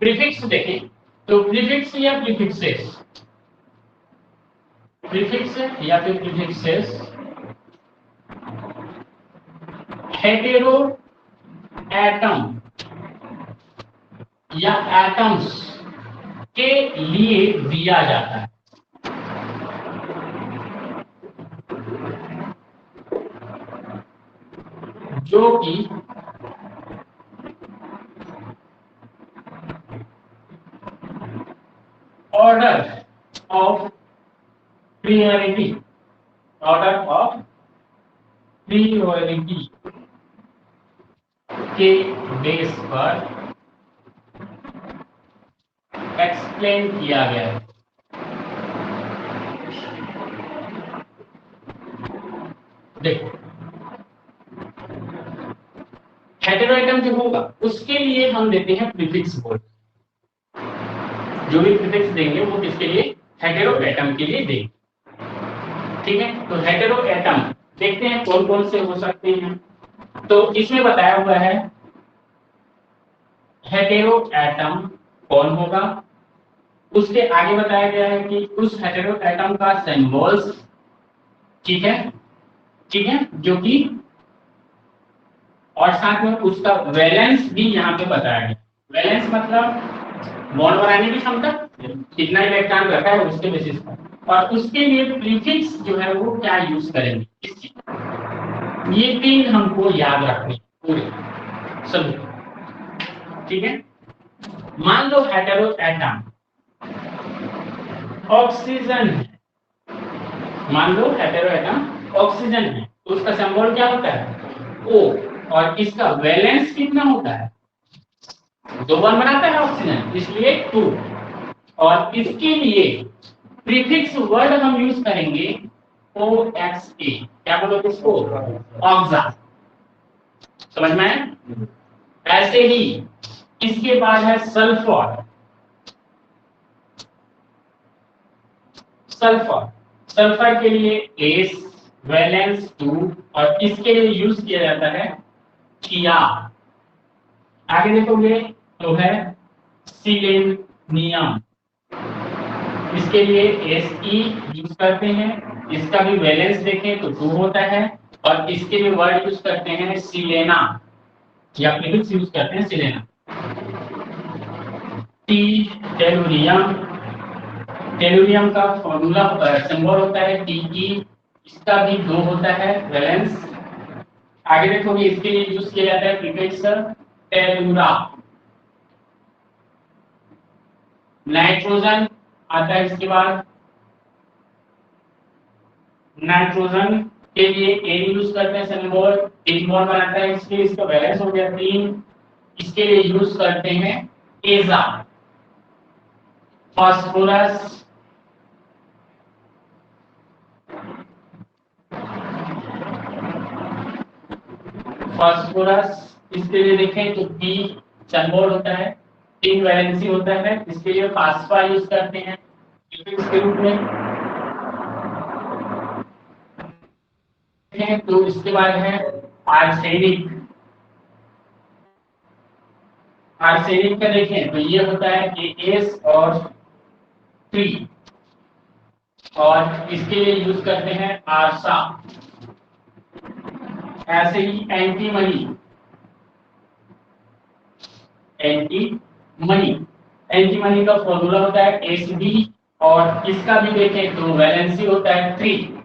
प्रीफिक्स देखें तो प्रीफिक्स या प्रीफिक्सेस, प्रीफिक्स या फिर प्रीफिक्सेस हेटेरो एटम या एटम्स के लिए दिया जाता है। जो कि order of priority, order of priority के बेस पर एक्सप्लेन किया गया है। देखो, हेटेरोएटम जो होगा उसके लिए हम देते हैं प्रीफिक्स बोर्ड। जो भी प्रीफिक्स देंगे वो किसके लिए? हेटेरोएटम के लिए देंगे, ठीक है। तो हेटेरोएटम देखते हैं कौन कौन से हो सकते हैं। तो इसमें बताया हुआ है हेटेरोएटम कौन होगा, उसके आगे बताया गया है कि उस हेटेरोएटम का सिंबल्स, ठीक है, ठीक है, जो कि और साथ में उसका वैलेंस भी यहाँ पे बताया गया। वैलेंस मतलब बॉन्ड बनाने की क्षमता, कितना इलेक्ट्रॉन रखा है उसके बेसिस पर, और उसके लिए प्रीफिक्स जो है वो क्या यूज करेंगे इस चीज। ये तीन हमको याद रखने पूरे सभी, ठीक है। मान लो हेटेरोएटम ऑक्सीजन है, मान लो हेटेरोएटम ऑक्सीजन है, तो उसका सिंबल क्या होता है? O, और इसका वैलेंस कितना होता है? 2 बॉन्ड बनाता है ऑक्सीजन, इसलिए 2। और इसके लिए प्रीफिक्स वर्ड हम यूज करेंगे OXA, क्या बोलोगे इसको? ऑक्सा। समझ में आया? ऐसे ही इसके बाद है सल्फर, सल्फर, सल्फर के लिए एस, वैलेंस 2, और इसके लिए यूज किया जाता है किया। आगे देखोगे तो है सिलेनियम, इसके लिए Se यूज करते हैं, इसका भी वैलेंस देखें तो 2 होता है, और इसके लिए वर्ड यूज करते हैं सिलेना, या प्रीफिक्स यूज करते हैं सिलेना। टी टेलुरियम, टेलुरियम का फॉर्मूला सिंबल होता है Te, इसका भी 2 होता है वैलेंस। आगे देखोगे इसके लिए यूज किया जाता है प्रीफिक्स टेलुरा। नाइट्रोजन आता है इसके बाद, नाइट्रोजन के लिए ए यूज करते हैं सिंबल, 3 बॉन्ड बनाता है, इसलिए इसका वैलेंस हो गया 3। इसके लिए यूज करते हैं एजा। फास्फोरस, फास्फोरस इसके लिए देखें तो पी सिंबल होता है, 3 वैलेंसी होता है, इसके लिए फास्फा यूज करते हैं प्रीफिक्स के रूप में। हैं तो इसके बाद है आर्सेनिक। आर्सेनिक का देखें तो ये होता है AS और 3 और इसके लिए यूज करते हैं आरसा। ऐसे ही एंटीमनी, एंटीमनी का फॉर्मूला होता है SB और इसका भी देखें तो वैलेंसी होता है 3।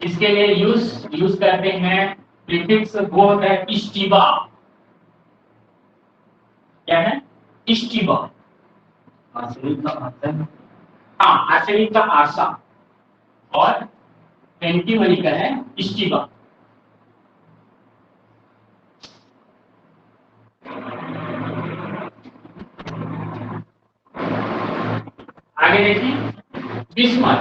इसके लिए यूज करते हैं प्रीफिक्स, वो होता है स्टीबा। क्या है? स्टीबा। आर्सेनिक का आरसा, हाँ आर्सेनिक का आरसा और एंटीमनी का है स्टीबा। आगे देखिए बिस्मथ।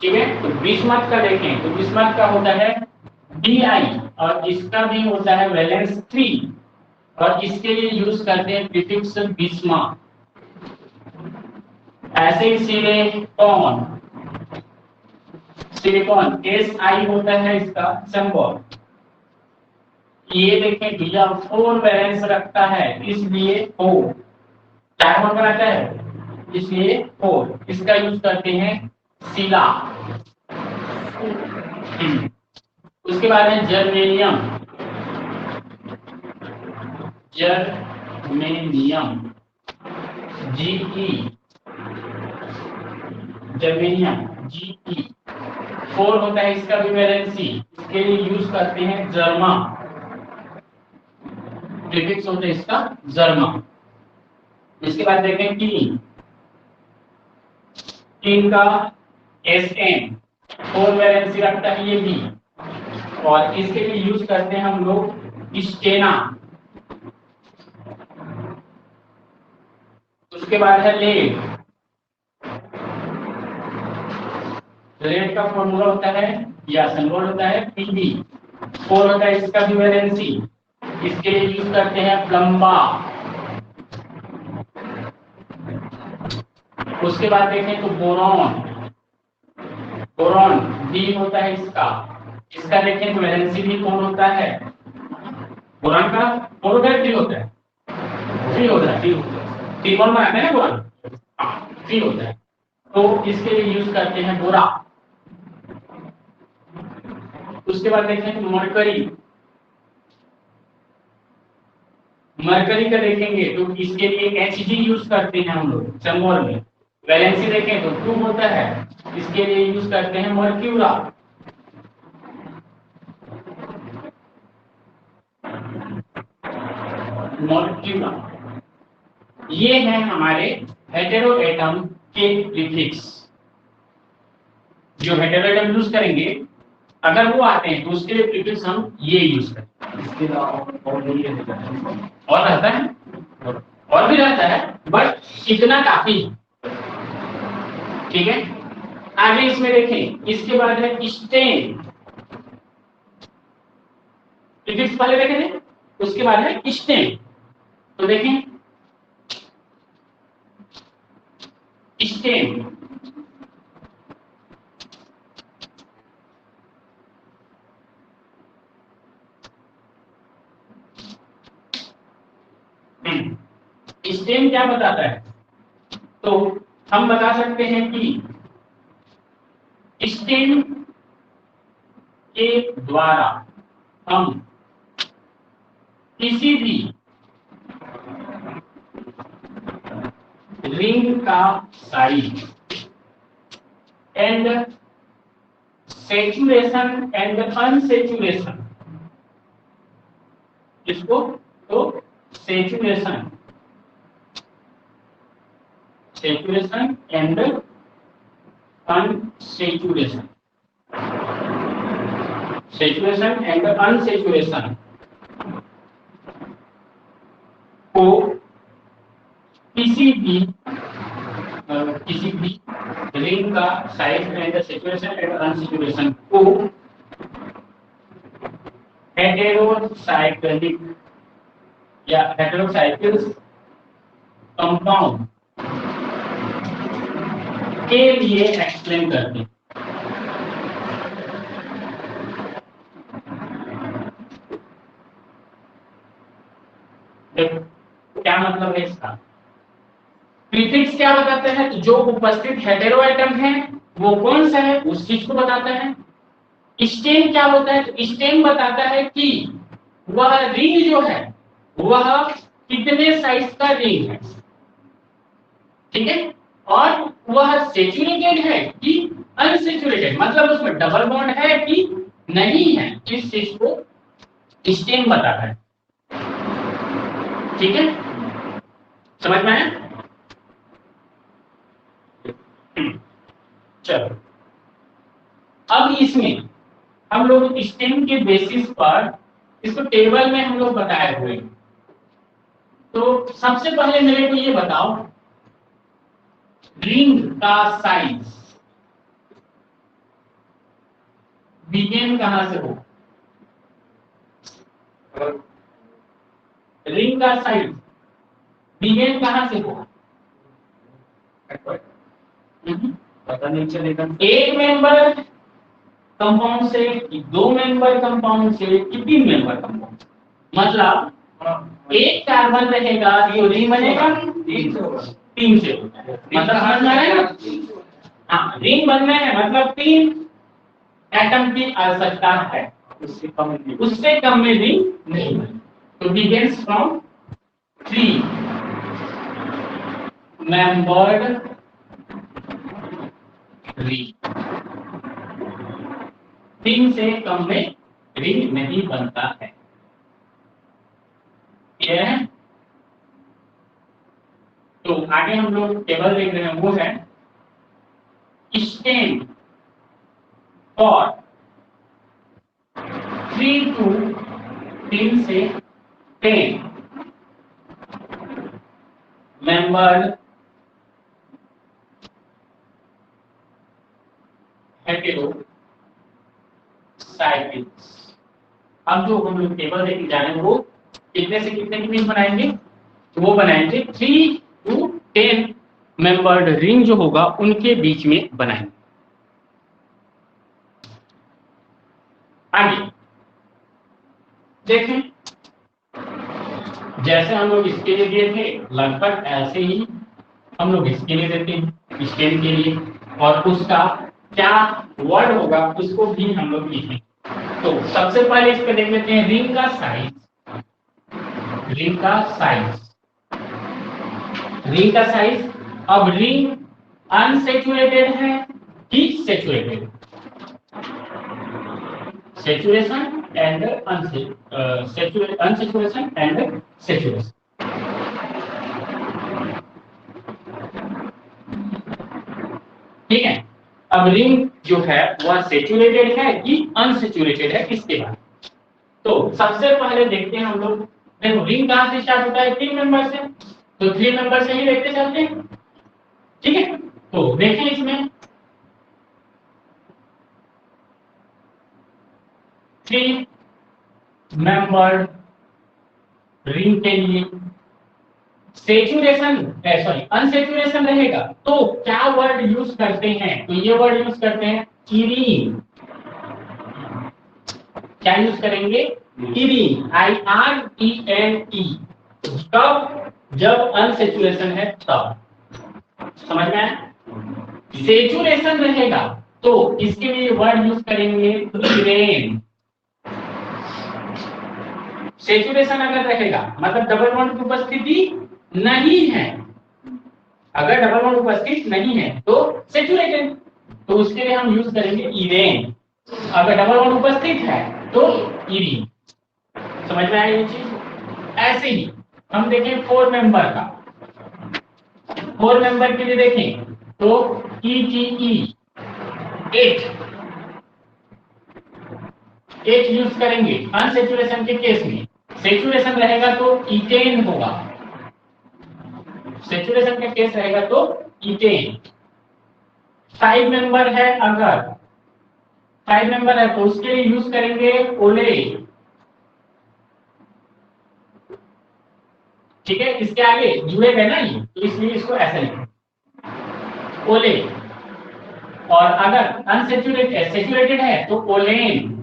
ठीक है, तो बिस्मथ का देखें तो बिस्मथ का होता है Bi और इसका भी होता है वैलेंस 3 और इसके लिए यूज करते हैं प्रीफिक्स बिस्मा। ऐसे ही सिलिकॉन, Si होता है इसका सिंबल। ये देखें भैया 4 वैलेंस रखता है इसलिए 4 डायमंड बनाता है इसलिए 4। इसका यूज करते हैं सिला। उसके बाद है जर्मेनियम। जर्मेनियम Ge 4 होता है इसका भी वैलेंसी। इसके लिए यूज करते हैं जर्मा। प्रीफिक्स होता है इसका जर्मा। इसके बाद देखें टीन का Sn 4 वैलेंसी रखता है ये भी और इसके लिए यूज करते हैं हम लोग स्टेना। उसके बाद है लेड। लेड का फॉर्मूला होता है या सिंबल होता है Pb। 4 होता है इसका भी वैलेंसी। इसके लिए यूज करते हैं प्लम्बा। उसके बाद देखें तो बोरॉन D होता है इसका देखें तो वैलेंसी भी कौन होता है? बोरॉन का 4 होता है 3 होता है 3 होता है 3 बनाते हैं ना बोरॉन, 3 होता है तो इसके लिए यूज करते हैं बोरा। उसके बाद देखें तो मरकरी का देखेंगे तो इसके लिए Hg यूज करते हैं हम लोग सिंबल में। वैलेंसी देखें तो 2 होता है इसके लिए यूज करते हैं मर्क्यूरा। ये है हमारे हेटेरो एटम के प्रीफिक्स। जो हेटेरो एटम यूज करेंगे अगर वो आते हैं तो उसके लिए प्रीफिक्स हम ये यूज करेंगे। इसके अलावा और रहता है और भी रहता है बट इतना काफी है। ठीक है, आगे इसमें देखें इसके बाद है स्टेन। प्रीफिक्स पहले देखे थे, उसके बाद है स्टेन। तो देखें स्टेन स्टेन क्या बताता है? तो हम बता सकते हैं कि स्टेन के द्वारा हम किसी भी रिंग का size and saturation and unsaturation, इसको तो saturation and unsaturation, saturation and unsaturation को किसी भी रिंग का size and saturation and unsaturation को हेटेरोसाइक्लिक या हेटेरोसाइक्लिक कंपाउंड के लिए एक्सप्लेन करते हैं। देखो क्या मतलब है इसका। प्रीफिक्स क्या बताते हैं, तो जो उपस्थित हेटेरो आइटम है वो कौन सा है उस चीज को बताता है। स्टेम क्या होता है, तो स्टेम बताता है कि वह रिंग जो है वह कितने साइज का रिंग है, ठीक है, और वह सेचुरेटेड है कि अनसेचुरेटेड, मतलब उसमें डबल बॉन्ड है कि नहीं है, इस चीज को स्टेम बताता है। ठीक है, समझ में आया। चलो अब इसमें हम लोग स्टेम के बेसिस पर इसको टेबल में हम लोग बताए हुए हैं। तो सबसे पहले मेरे को ये बताओ रिंग का साइज बिगिन कहां से हो, रिंग का साइज बिगिन कहां से हो, पता नहीं चलेगा। एक मेंबर कंपाउंड से कि दो मेंबर कंपाउंड से कि तीन मेंबर कंपाउंड, मतलब एक कार्बन रहेगा जो रिंग बनेगा तीन से होता है, मतलब समझ में आया ना। हाँ, रिंग बनना है मतलब तीन एटम की आवश्यकता है, उससे कम में रिंग नहीं बने। तो बिगिंस फ्रॉम 3 मेंबर्ड रिंग, तीन से कम में रिंग नहीं बनता है। ये है। तो आगे हम लोग टेबल देख रहे हैं, वो है स्टेम फॉर 3 to 3 से 10 मेंबर्ड हेटेरो साइकिल्स। अब जो हम लोग टेबल लेके जा रहे हैं वो कितने से कितने के बीच बनाएंगे, तो वो बनाएंगे 3 to 10 मेंबर्ड रिंग जो होगा उनके बीच में बनाएंगे। आगे देखें, जैसे हम लोग इसके लिए दिए थे लगभग ऐसे ही हम लोग इसके लिए देते हैं, स्टेम के लिए, और उसका क्या वर्ड होगा उसको भी हम लोग लिखेंगे। तो सबसे पहले इस पे देख लेते हैं रिंग का साइज, रिंग का साइज, रिंग का साइज। अब रिंग अनसेचुरेटेड है कि saturated, saturation and unsaturation and saturation। ठीक है, अब रिंग जो है वह सेचुरेटेड है कि अनसेचुरेटेड है इसके बाद। तो सबसे पहले देखते हैं हम लोग, देखो रिंग कहां से स्टार्ट होता है, 3 मेंबर से, तो 3 मेंबर से ही देखते चलते हैं। ठीक है, तो देखें इसमें 3 मेंबर्ड रिंग के लिए सेचुरेशन सॉरी अनसेचुरेशन रहेगा तो क्या वर्ड यूज करते हैं, तो ये वर्ड यूज करते हैं इरीन। क्या यूज करेंगे, इरीन, IRENE। कब, जब अनसेचुरेशन है तब, समझ में आया। सेचुरेशन रहेगा तो इसके लिए वर्ड यूज करेंगे इरेन। सेचुरेशन अगर रहेगा मतलब डबल बॉन्ड की उपस्थिति नहीं है, अगर डबल बॉन्ड उपस्थित नहीं है तो सेचुरेटेड, तो उसके लिए हम यूज करेंगे इरेन। अगर डबल बॉन्ड उपस्थित है तो इरीन। समझ में आया ये चीज। ऐसे ही हम देखें 4 मेंबर का, 4 मेंबर के लिए देखें तो ETE 8 यूज करेंगे अनसेचुरेशन के केस में। सेचुरेशन रहेगा तो इथेन होगा, सेचुरेशन का केस रहेगा तो इथेन। 5 मेंबर है, अगर 5 मेंबर है तो उसके लिए यूज करेंगे ओले। ठीक है, इसके आगे जुड़ेगा ना ये, तो इसलिए इसको ऐसा लिखें ओले। और अगर अनसेचुरेटेड सेचुरेटेड है तो ओलेन।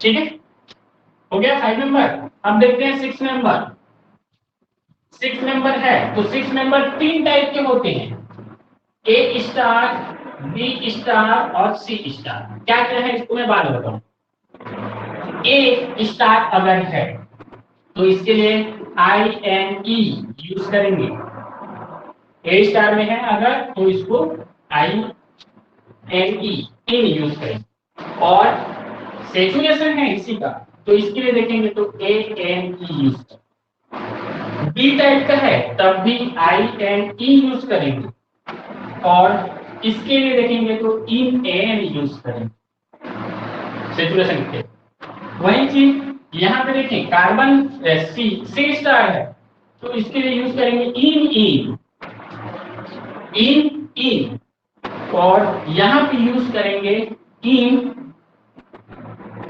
ठीक है, हो गया 5 नंबर। अब देखते हैं 6 नंबर। 6 नंबर है तो 6 नंबर 3 टाइप के होते हैं, ए स्टार, बी स्टार और सी स्टार। क्या क्या है इसको मैं बाद में बताऊं। ए स्टार अगर है तो इसके लिए आई एन ई यूज करेंगे। ए स्टार में है अगर तो इसको I N E in use करेंगे। और सेचुरेशन है इसी का तो इसके लिए देखेंगे तो ए एन ई यूज करेंगे। बी टाइप का है तब भी आई एन ई यूज करेंगे और इसके लिए देखेंगे तो इन एन यूज करेंगे सेचुरेशन के। वही चीज यहाँ पे देखें कार्बन सी स्टार है तो इसके लिए यूज करेंगे इन इन इन इन और यहाँ पे यूज करेंगे इन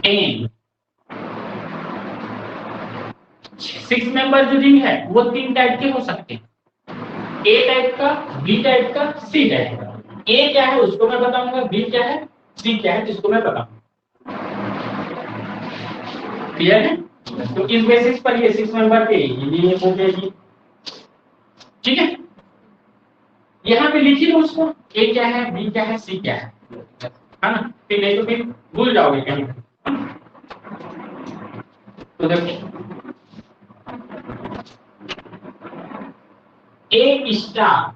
एन। 6 मेंबर जो रिंग है वो 3 टाइप के हो सकते हैं, ए टाइप का, बी टाइप का, सी टाइप का। ए क्या है उसको मैं बताऊंगा, बी क्या है, सी क्या है जिसको मैं बताऊंगा। क्लियर है? तो इस बेसिस पर ये 6 मेंबर पे ये हो जाएगी। ठीक है, यहाँ पे लिखिए उसको, ए क्या है, बी क्या है, सी क्या है ना, फिर नहीं तो फिर भूल जाओगे कहीं। तो देखिए ए स्टार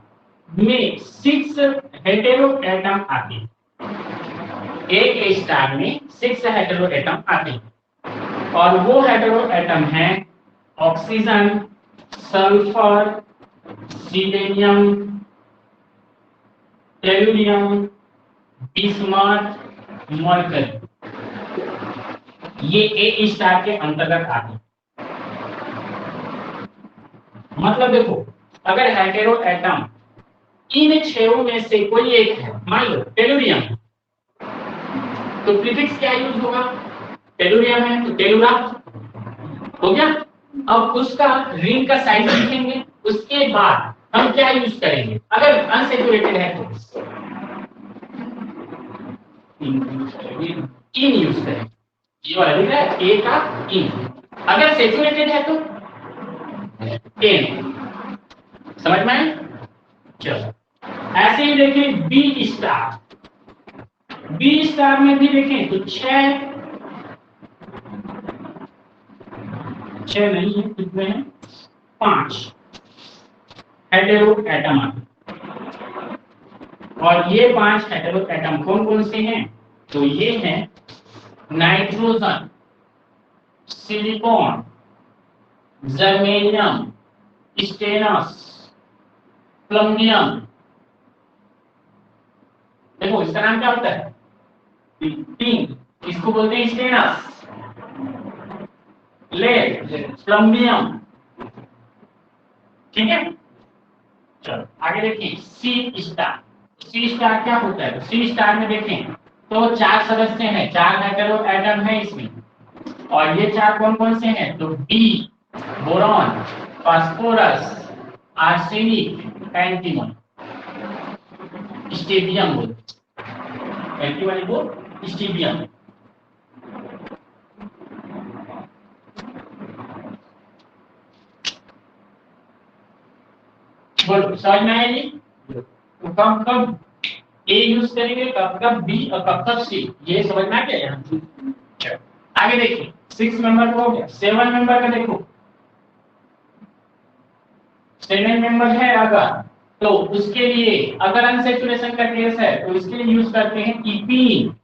में 6 हेटेरो एटम आते हैं। ए स्टार में 6 हेटेरो एटम आते हैं और वो हेटेरो एटम है oxygen, sulphur, selenium, tellurium, bismuth, mercury. ये ए स्टार के अंतर्गत आते हैं। मतलब देखो अगर हेटेरो एटम इन 6 में से कोई एक है, मान लो टेलुरियम, तो प्रीफिक्स क्या यूज होगा, टेलुरियम है तो टेलुरा हो गया। अब उसका रिंग का साइज लिखेंगे, उसके बाद हम क्या यूज करेंगे, अगर अनसेचुरेटेड है तो इन यूज करेंगे। ये वाला दिख रहा है ए का इन, अगर सेचुरेटेड है तो एन। समझ में आए? चलो ऐसे ही देखें बी स्टार। बी स्टार में भी देखें तो 6 नहीं है, कितने हैं, 5 हेटेरो एटम आते। और ये 5 हेटेरो एटम कौन कौन से हैं, तो ये हैं नाइट्रोजन, सिलिकॉन, जर्मेनियम, स्टेनस, प्लम्बियम। देखो इसका नाम क्या होता है, तीन, इसको बोलते हैं स्टेनस, लेड, प्लम्बियम। ठीक है, चलो आगे देखिए सी स्टार। सी स्टार क्या होता है, सी स्टार में देखें तो 4 सदस्य हैं, 4 हेटेरो एटम है इसमें। और ये 4 कौन कौन से हैं, तो बी, बोरॉन, फास्फोरस, आर्सेनिक, एंटीमन, स्टेबियम बोलते, एंटीमन को स्टेबियम। बोलो समझ में आया जी? तो कब कब ए यूज करेंगे, कब कब बी और कब कब सी, ये समझना क्या है। आगे देखिए 6 मेंबर हो गया। 7 मेंबर का देखो, 7 मेंबर है अगर, तो उसके लिए अगर अनसेचुरेशन का केस है तो इसके लिए यूज करते हैं इपीन।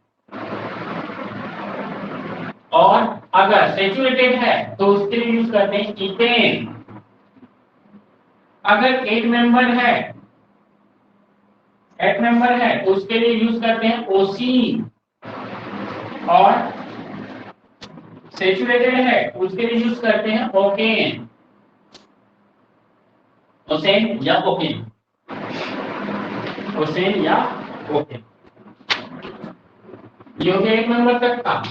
और अगर सेचुरेटेड है तो उसके लिए यूज करते हैं इपेन। अगर 8 मेंबर है, 8 मेंबर है तो उसके लिए यूज करते हैं ओसीन। और सेचुरेटेड है तो उसके लिए यूज करते हैं ओकेन, ओसेन या ओकेन, ओसेन या ओकेन। ये हो गया 1 मेंबर तक का।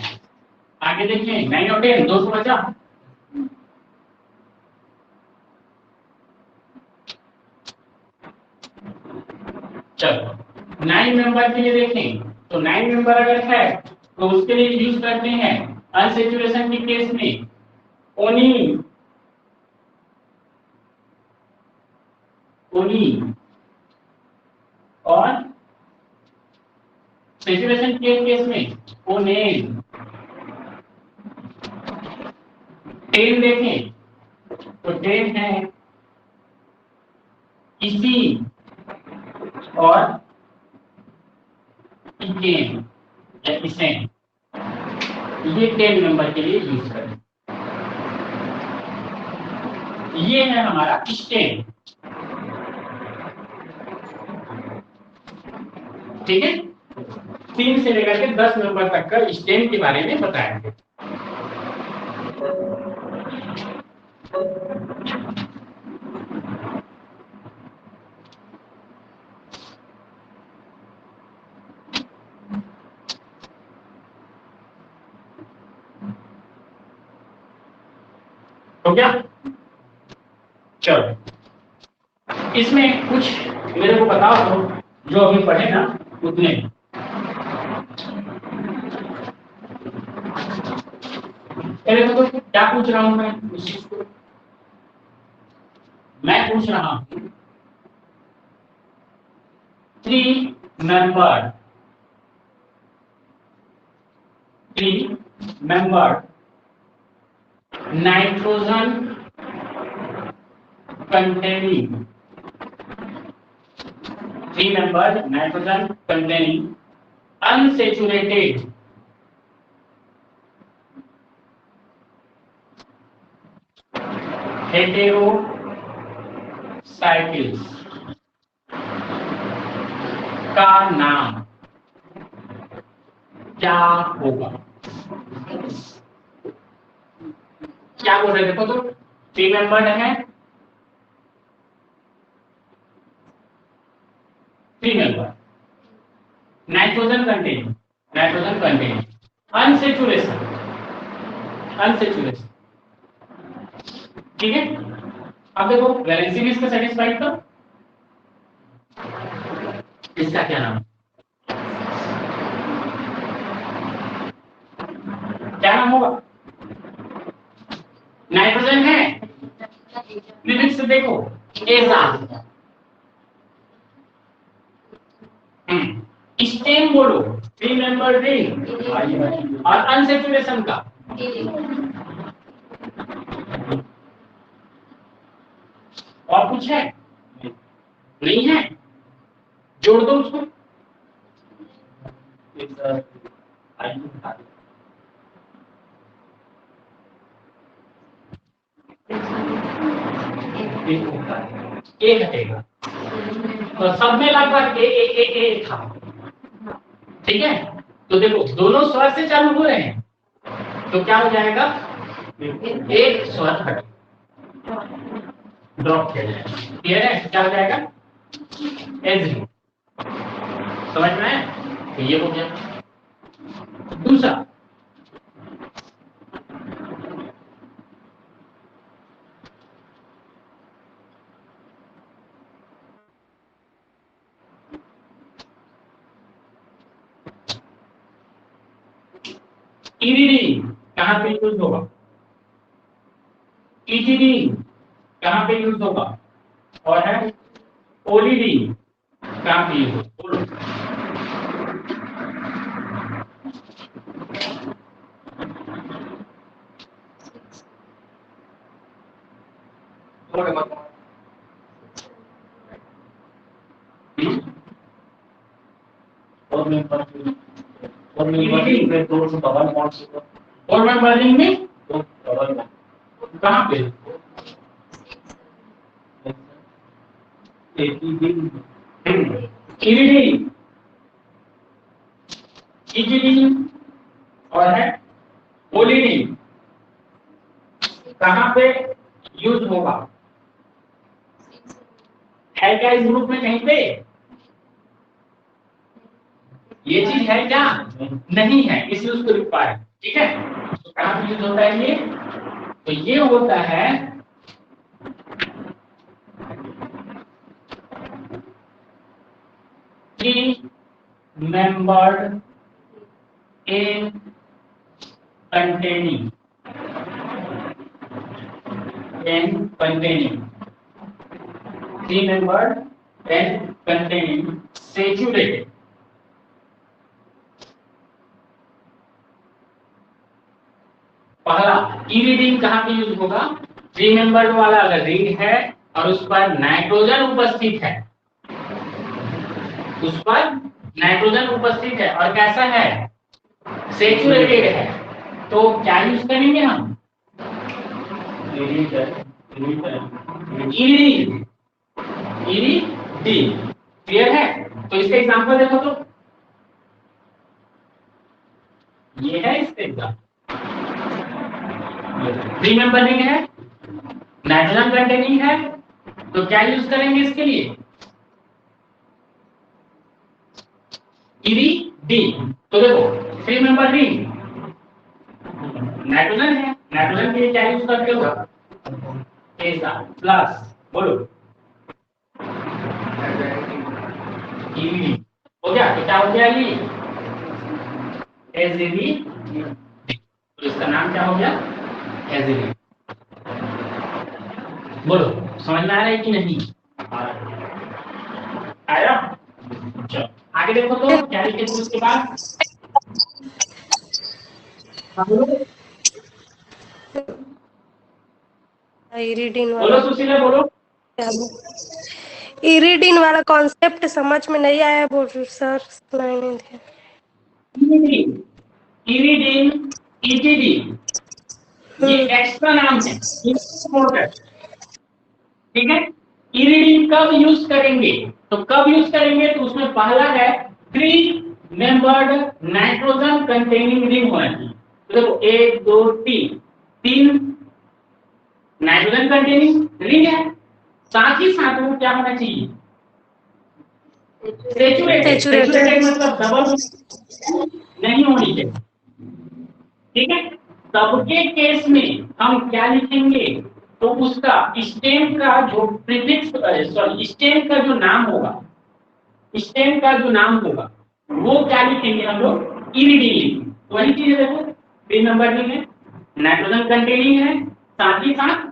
आगे देखें 9 और 10 200 बचा। चलो 9 मेंबर के लिए देखें तो 9 मेंबर अगर है तो उसके लिए यूज करते हैं अनसेचुरेशन के केस में ओनी और सेचुरेशन के केस में ओनेन। 10 देखें तो 10 है इसी और इकेन या इसेन, ये 10 नंबर के लिए यूज करें। ये है हमारा स्टेन, ठीक है। 3 से लेकर के 10 नंबर तक का स्टेन के बारे में बताएंगे। तो क्या चलो इसमें कुछ मेरे को बताओ तो, जो अभी पढ़े ना उतने। पहले तो क्या पूछ रहा हूं मैं उस चीज को, मैं पूछ रहा हूं 3 member nitrogen containing 3 member nitrogen containing unsaturated heterocycles का नाम क्या होगा? क्या बोल रहे देखो तो 3 मेंबर है, 3 मेंबर नाइट्रोजन कंटेनिंग अनसेचुरेशन, ठीक है। अब देखो वैलेंसी में इसका सेटिस्फाइड था, इसका क्या नाम, क्या नाम होगा? नाइट्रोजन है, लिमिट्स देखो एजाज, स्टेन बोलो 3 मेंबर रिंग और अनसेचुरेशन का और कुछ है नहीं है, जोड़ दो उसको। ए हटेगा तो सब में लगभग ए था, ठीक है। तो देखो दोनों स्वर से चालू हो रहे हैं तो क्या हो जाएगा, एक स्वर हट ड्रॉप किया जाएगा, क्लियर है? क्या हो जाएगा एज, समझ में आया? तो ये हो गया। दूसरा इरिडीन कहां पे यूज होगा, इथिलीन कहां पे यूज होगा, और है ओलिडीन कहां पे यूज होगा? और मैं बर्निंग में कहां पे इरिडीन, इथिलीन और है ओलिडीन कहां पे यूज होगा? है क्या इस ग्रुप में कहीं पे? ये चीज है क्या? नहीं है, इसलिए उसको रिक्वायर, ठीक है। यूज होता है ये? तो ये होता है three membered A containing three membered and containing saturated पहला ई रिंग कहां पे यूज होगा? थ्री मेंबर्ड वाला अगर रिंग है और उस पर नाइट्रोजन उपस्थित है, उस पर नाइट्रोजन उपस्थित है और कैसा है? सेचुरेटेड है, तो क्या यूज करेंगे हम? इरिडीन। क्लियर है? तो इसका एग्जांपल देखो तो, ये है इसका एग्जांपल। थ्री मेंबर रिंग है, नाइट्रोजन कंटेनिंग है, तो क्या यूज करेंगे इसके लिए? इरिडीन। तो देखो थ्री मेंबर रिंग, नाइट्रोजन है, नाइट्रोजन के लिए क्या यूज करते हो? ऐसा प्लस बोलो इरिडीन हो गया। तो क्या हो गया? ये एजिडी, तो इसका नाम क्या हो गया? एजिडी। बोलो समझ में आ रहा है कि नहीं? आया? चलो आगे देखो तो क्या लिखेंगे उसके बाद? इरिडीन बोलो वाला सुशीला बोलो। इरिडीन वाला कॉन्सेप्ट समझ में नहीं आया, बोल सर सुनाई नहीं दिया। इरिडीन, ईटीडी, ये एक्स्ट्रा नाम है, ठीक है? इरिडीन कब यूज करेंगे? तो कब यूज करेंगे? तो उसमें पहला है three membered nitrogen containing ring होना चाहिए। तो देखो एक दो तीन नाइट्रोजन कंटेनिंग रिंग है, साथ ही साथ में क्या होना चाहिए? सेचुरेटेड मतलब डबल नहीं होनी चाहिए, ठीक है? सबके केस में हम क्या लिखेंगे? तो उसका स्टेम का जो प्रीफिक्स, सॉरी स्टेम का जो नाम होगा, स्टेम का जो नाम होगा वो क्या लिखेंगे हम लोग? इरिडीन लिखेंगे। तो वही चीज देखो, तीन नंबर में नाइट्रोजन कंटेनिंग है, साथ ही साथ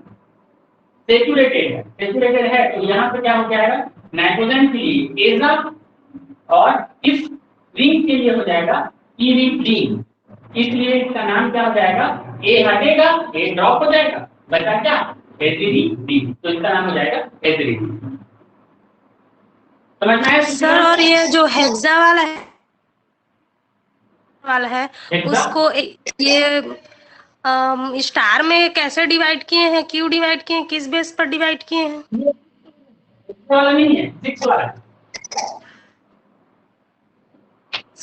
सेचुरेटेड है, तो यहाँ पे क्या हो जाएगा? नाइट्रोजन के लिए एजा और इस रिंग के लिए हो जाएगा इरिडीन। इसलिए इसका नाम क्या हो जाएगा? ए हटेगा, ए ड्रॉप हो जाएगा, बचा क्या? एजिडीन। तो इसका नाम हो जाएगा एजिडीन। समझ में आया सर? और ये जो हेक्सा वाला है उसको ये स्टार में कैसे डिवाइड किए हैं? क्यों डिवाइड किए हैं? किस बेस पर डिवाइड किए हैं? वाला नहीं है, सिक्स वाला है।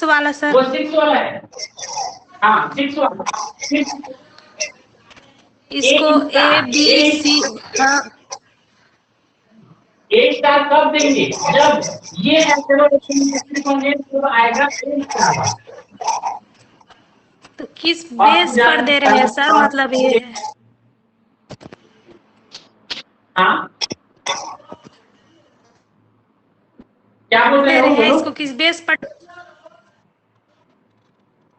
वाला सर, वो सिक्स वाला है, हाँ सिक्स वाला। इसको ए बी सी, हाँ ए स्टार कब देंगे? जब ये होंगे तो आएगा ए स्टार। तो किस बेस पर दे रहे हैं सर? मतलब ये है, हाँ क्या बोल रहे हो? बोलो। इसको किस बेस पर?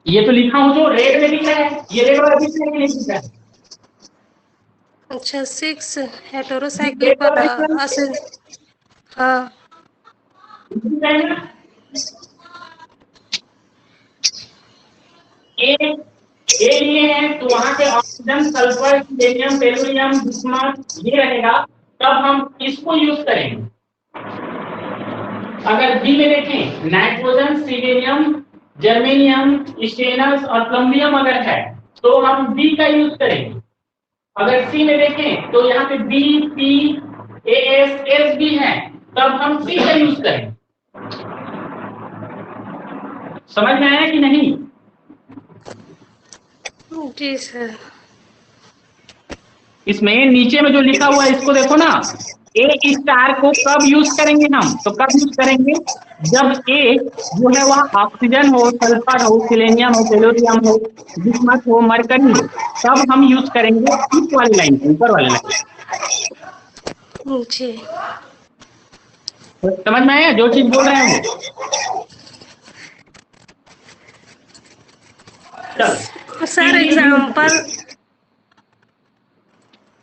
ये तो लिखा हो जो रेड में लिखा है, ये रेड वाला किस में लिखा है? अच्छा, सिक्स हेटेरोसाइकिल पर असल, हाँ ए लिए हैं तो वहां पे oxygen, sulphur, selenium, tellurium, bismuth ये रहेगा, तब हम इसको यूज करेंगे। अगर बी में देखें नाइट्रोजन, सिलेनियम, जर्मेनियम, स्टेनस और प्लम्बियम अगर है तो हम बी का यूज करेंगे। अगर सी में देखें तो यहाँ पे बी, पी, एस, एस भी है, तब हम सी का यूज करेंगे। समझ में आया कि नहीं? जी सर। इसमें नीचे में जो लिखा हुआ है इसको देखो ना, ए स्टार को कब यूज करेंगे हम, तो कब यूज करेंगे जब ए जो है वह ऑक्सीजन हो, सल्फर हो, सिलेनियम हो, टेलोरियम हो, बिस्मथ हो, मरकरी हो, तब हम यूज करेंगे इस वाली लाइन, ऊपर वाली लाइन। जी समझ में आया जो चीज बोल रहे हैं वो? चलो सर एग्जाम्पल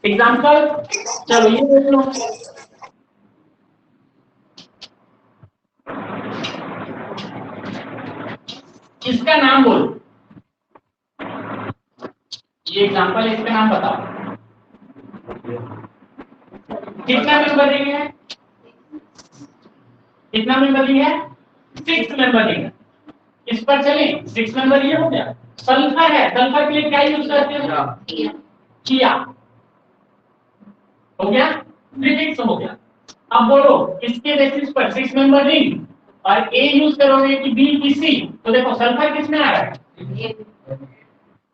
एग्जाम्पल, चलो ये देख लो। इसका नाम बोलो, ये एग्जाम्पल है, इसका नाम बताओ। कितना मेंबर देंगे, कितना मेंबर दिया है, 6 मेंबर देंगे। इस पर चले, 6 मेंबर ये हो गया। सल्फर है, सल्फर के लिए क्या यूज करते हैं, किया, हो गया, प्रीफिक्स हो गया। अब बोलो इसके बेसिस पर 6 मेंबर रिंग और ए यूज करोगे कि बी की सी, तो देखो सल्फर किस में आ रहा है,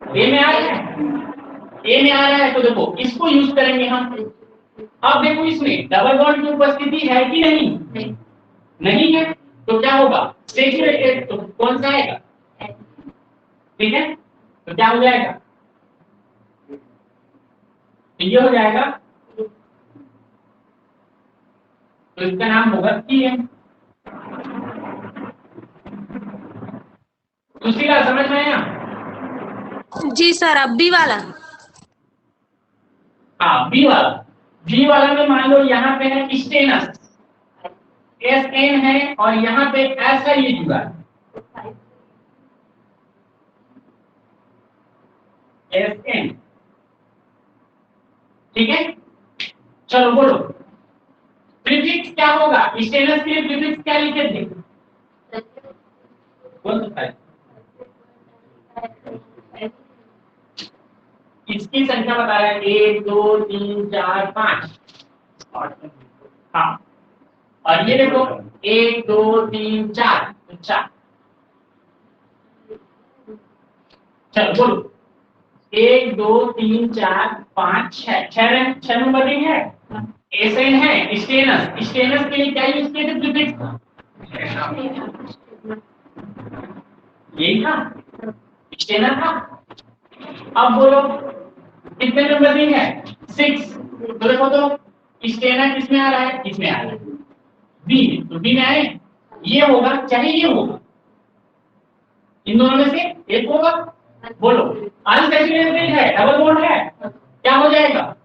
ए में आ रहा है, ए में आ रहा है, तो देखो इसको यूज करेंगे हम। अब देखो इसमें डबल बॉन्ड की उपस्थिति है कि नहीं, नहीं है, तो क्या होगा, सेचुरेटेड, तो कौन सा आएगा, ठीक है, तो क्या हो जाएगा, तो ये हो जाएगा, तो इसका नाम होगा PM। दूसरी बात समझ में आया? जी सर, अब बी वाला। हाँ बी वाला, बी वाला में मान लो यहाँ पे है स्टेनस, SN है और यहाँ पे ऐसा ये जुड़ा है, SN, ठीक है। चलो बोलो प्रीफिक्स क्या होगा, स्टेनस के लिए प्रीफिक्स क्या लिखे थे, बोल सकता है, इसकी संख्या बता रहा है 1 2 3 4 5, हाँ, और ये देखो 1 2 3 4, 4, चलो बोलो 1 2 3 4 5 6, 6 नंबर नहीं है, एसएन है, स्टेनस, स्टेनस के लिए क्या यूज किए थे प्रीफिक्स, यही था, स्टेनस था। अब बोलो कितने नंबर नहीं है, 6, तो देखो तो स्टेनस किसमें आ रहा है, इसमें आ रहा है, बी में, तो बी में आए, ये होगा चाहे ये होगा, इन दोनों में से एक होगा। बोलो अनसैचुरेटेड है, डबल बॉन्ड है, क्या हो जाएगा,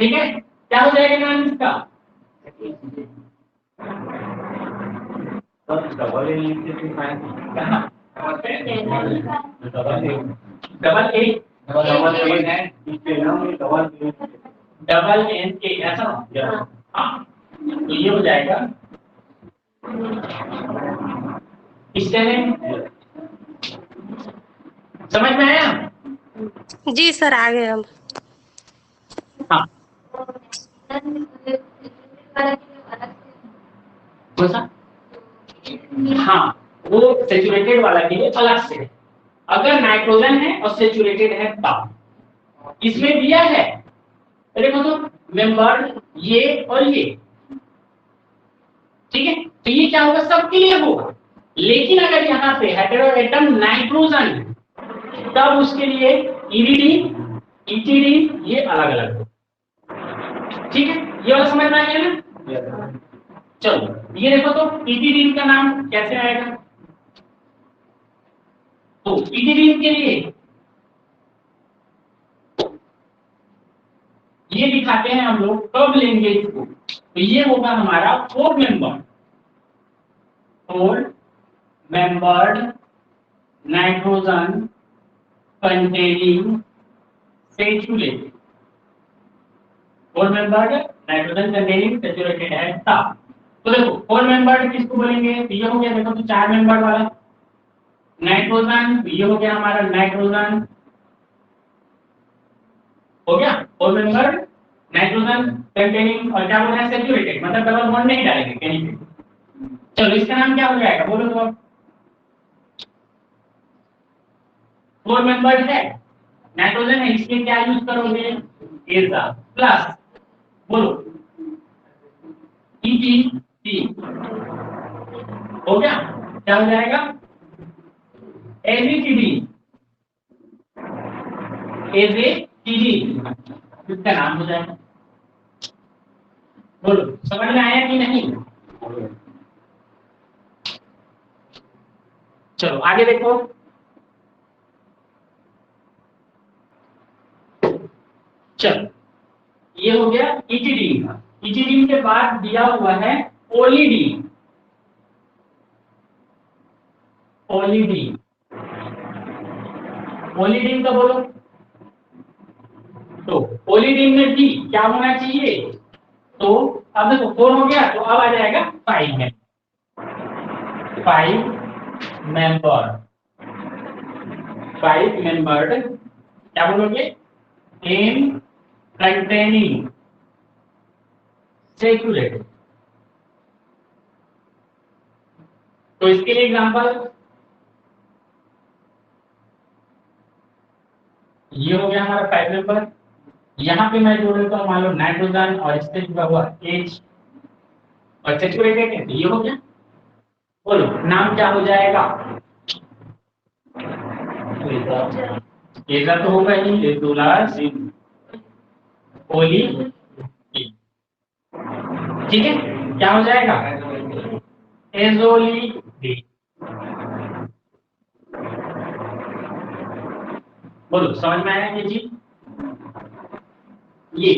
ठीक है, क्या हो जाएगा नाम इसका, डबल एन के ऐसा, हाँ, तो ये हो जाएगा समझ में आया? जी सर, आ गए हम। हाँ कौन सा, हाँ वो सेचुरेटेड वाला के लिए अलग से है, अगर नाइट्रोजन है और सेचुरेटेड है तब इसमें दिया है, देखो तो मेंबर ये और ये, ठीक है, तो ये क्या होगा, सबके लिए होगा, लेकिन अगर यहाँ पे हेटेरो एटम नाइट्रोजन है तब उसके लिए इरिडीन, इथिडीन ये अलग अलग हो, ठीक है, ये वाला समझ में आ गया ना। चलो ये देखो तो इथिडीन का नाम कैसे आएगा, तो इथिडीन के लिए ये दिखाते हैं हम लोग कब लेंगे इसको, तो ये होगा हमारा 4 membered nitrogen containing saturated, 4 membered nitrogen containing saturated है तब, तो देखो 4 मेंबर्ड किसको बोलेंगे, तो ये हो गया देखो तो 4 मेंबर्ड वाला नाइट्रोजन, ये हो गया हमारा नाइट्रोजन, हो गया 4 मेंबर्ड नाइट्रोजन कंटेनिंग, और क्या बोल रहे हैं सेचुरेटेड, मतलब डबल बॉन्ड नहीं डालेंगे कहीं पे। चलो इसका नाम क्या हो जाएगा, बोलो तो 4 मेंबर्ड है, नाइट्रोजन है, इसमें क्या यूज करोगे? एजा प्लस बोलो EgD हो गया। क्या हो जाएगा? AgTD इसका नाम हो जाएगा। बोलो समझ में आया कि नहीं? चलो आगे देखो। चलो ये हो गया इचिडीन। इचिडीन के बाद दिया हुआ है ओलिडीन। ओलिडीन ओलिडीन का बोलो। तो ओलिडीन में भी क्या होना चाहिए? तो अब देखो 4 हो गया, तो अब आ जाएगा 5 में 5 मेंबर्ड क्या बोलोगे? इन कंटेनिंग सैचुरेटेड। तो इसके लिए एग्जांपल ये हो गया हमारा 5 मेंबर। यहाँ पे मैं जोड़ देता हूँ मान लो नाइट्रोजन और इससे जुड़ा हुआ H और सैचुरेटेड है, तो ये हो गया। बोलो नाम क्या हो जाएगा? एजा तो होगा ही, ओली। ठीक है, क्या हो जाएगा? एजोली। बोलो समझ में आया ये चीज? ये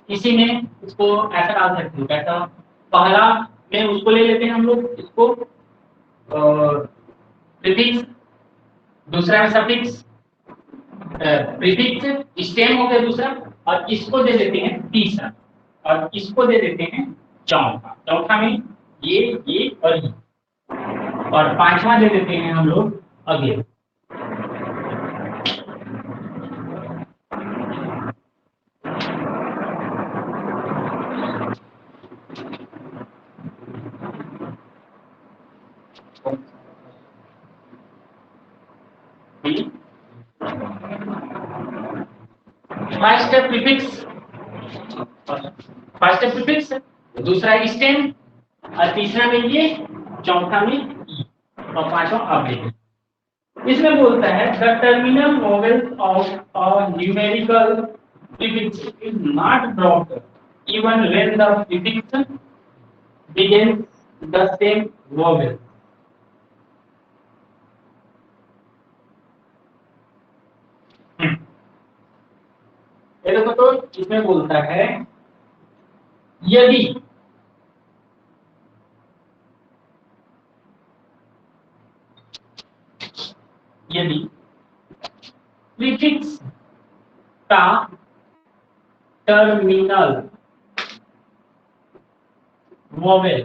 इसी में इसको ऐसा डाल सकते हो, कैसा? पहला में उसको ले लेते हैं हम लोग, इसको प्रीफिक्स, दूसरा में सफिक्स, प्रीफिक्स स्टेम हो गया दूसरा, और इसको दे देते हैं तीसरा, और इसको दे देते हैं चौथा। चौथा में ये और ये, और पांचवा दे देते हैं हम लोग अगले। फर्स्ट है प्रीफिक्स, दूसरा स्टेम, और तीसरा में ये, चौथा में ई, और पांचवा आप देखें। इसमें बोलता है the terminal vowels of a numerical prefix is not dropped even when the prefix begins the same vowel। ये देखो, तो इसमें बोलता है यदि प्रीफिक्स का टर्मिनल वोवेल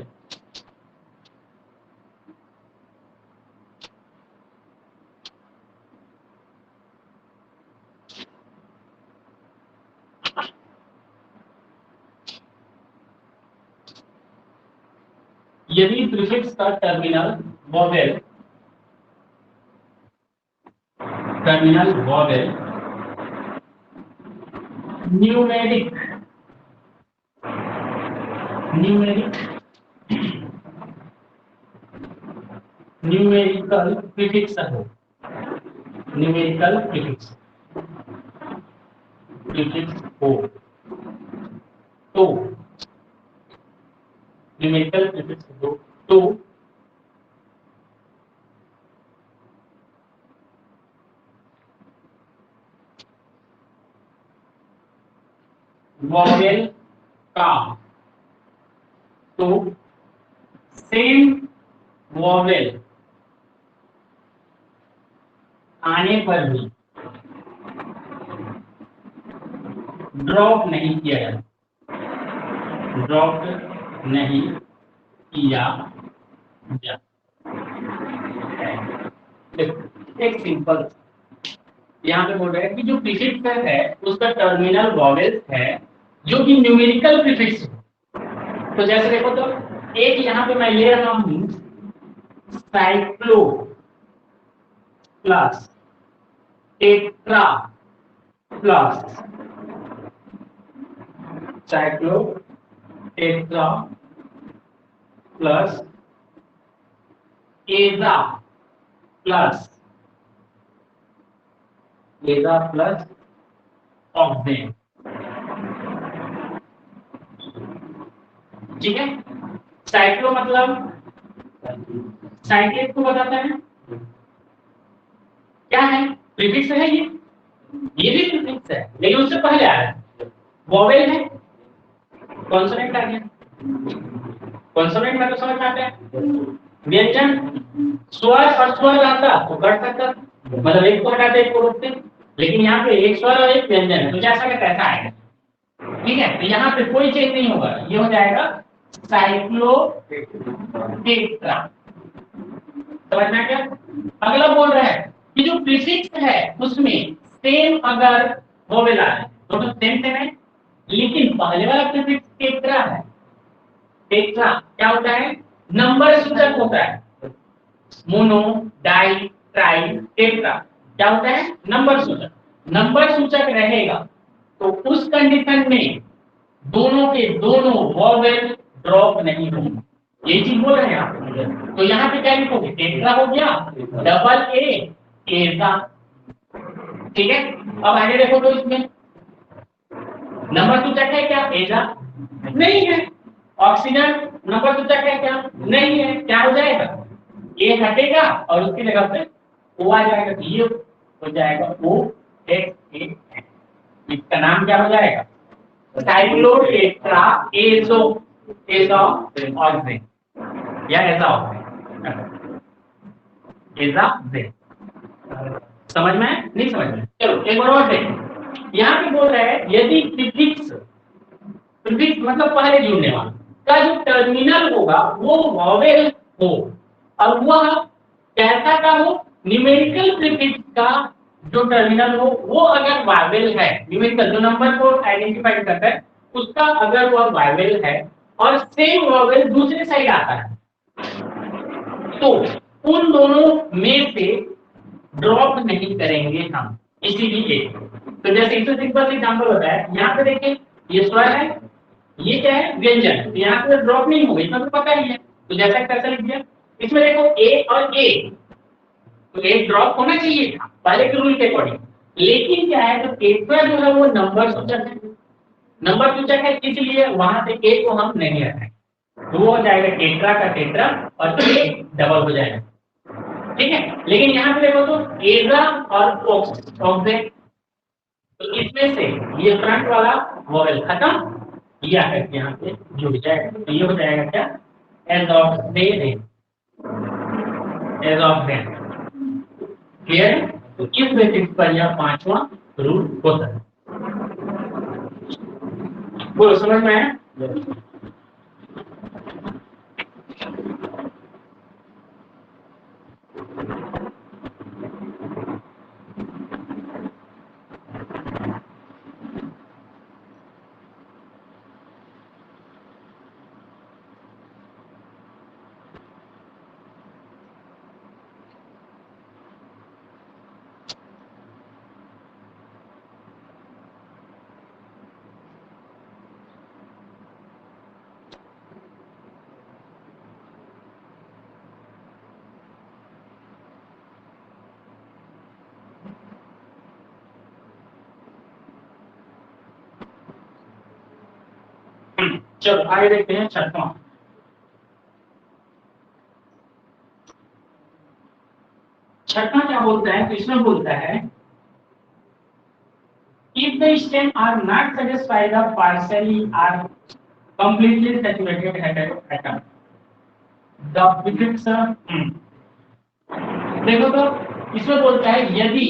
यदि प्रीफिक्स का टर्मिनल वोवेल न्यूमेरिकल प्रीफिक्स हो, न्यूमेरिकल प्रीफिक्स हो, तो न्यूमेरिकल प्रीफिक्स हो तो वोवेल का, तो सेम वोवेल आने पर भी ड्रॉप नहीं किया जाता, एक सिंपल यहाँ पे बोल रहे हैं कि जो प्रीफिक्स है उसका टर्मिनल वोवेल्स है जो कि न्यूमेरिकल प्रीफिक्स है। तो जैसे देखो, तो एक यहाँ पे मैं ले रहा हूं cyclo plus tetra plus cyclotetra plus aza plus octane. ठीक है, साइक्लो मतलब साइक्लिक को बताता है, क्या है, प्रीफिक्स है ये भी प्रीफिक्स है, लेकिन उससे पहले आ रहा है, वोवेल है, कॉन्सोनेंट आ गया, कॉन्सोनेंट में तो समझ में आता है, व्यंजन स्वर और स्वर आता तो कट सकता, मतलब एक को हटाते एक को रोकते, लेकिन यहाँ पे एक स्वर और एक व्यंजन है तो जैसा का तैसा आएगा। ठीक है, तो यहाँ पे कोई चेंज नहीं होगा, ये हो जाएगा साइक्लोटेट्रा। समझ में क्या? अगला बोल रहा है कि जो प्रीफिक्स है उसमें सेम अगर वोवेल आ रहे दोनों सेम है, लेकिन पहले वाला प्रीफिक्स टेट्रा है। टेट्रा क्या होता है? नंबर सूचक होता है, मोनो डाई ट्राई टेट्रा क्या होता है? नंबर सूचक। नंबर सूचक रहेगा तो उस कंडीशन में दोनों के दोनों वोवेल ड्रॉप नहीं होंगे, ये चीज बोल रहे हैं यहाँ पे। तो यहाँ पे क्या लिखोगे? टेट्रा हो गया, डबल ए एजा। ठीक है, अब आगे देखो तो इसमें नंबर सूचक है क्या? एजा नहीं है। ऑक्सीजन नंबर सूचक है क्या? नहीं है। क्या हो जाएगा? ए हटेगा और उसकी जगह पे ओ आ जाएगा, ये हो जाएगा ओ एक्स ए। इसका नाम क्या हो जाएगा? साइक्लोटेट्रा एजो एजोऑक्सेन या एजोऑक्सेन। समझ में? नहीं समझ में? चलो एक बार और देखें। यहाँ पे बोल रहा है यदि प्रीफिक्स मतलब पहले जुड़ने वाला का जो टर्मिनल होगा वो वोवेल हो और वह कैसा का हो? न्यूमेरिकल प्रीफिक्स का जो टर्मिनल हो वो अगर वावेल है, न्यूमेरिकल जो नंबर को आइडेंटिफाई करता है उसका अगर वह वावेल है और सेम वावेल दूसरे साइड आता है तो उन दोनों में से ड्रॉप नहीं करेंगे हम, इसीलिए। तो जैसे इससे सिंपल एग्जांपल होता है, यहाँ पे देखिए ये स्वर है, ये क्या है? व्यंजन, तो यहाँ पे ड्रॉप नहीं होगा, इसमें तो पता ही है। तो जैसा कैसे लिख दिया, इसमें देखो ए और ए, तो एक ड्रॉप होना चाहिए था पहले के रूल के अकॉर्डिंग, लेकिन क्या है तो टेट्रा जो है वो नंबर सूचक है, नंबर सूचक है इसलिए वहां से ए को हम नहीं हटाएंगे, तो वो हो जाएगा टेट्रा का टेट्रा और ए डबल हो जाएगा। ठीक है, लेकिन यहाँ पे देखो तो एजा और ऑक्सेन, तो इसमें से ये फ्रंट वाला वोवेल खत्म, ये आकर के यहाँ पे जुड़ जाएगा, तो ये हो जाएगा क्या? एजोऑक्सेन। क्लियर है? तो इस बेसिस पर यह पांचवा रूल होता है। बोलो समझ में आया? चलो आगे देखते हैं छठवां। छठवां क्या बोलता है? तो इसमें बोलता है if the stem are not satisfied the partially or completely saturated atom the prefix देखो तो इसमें बोलता है यदि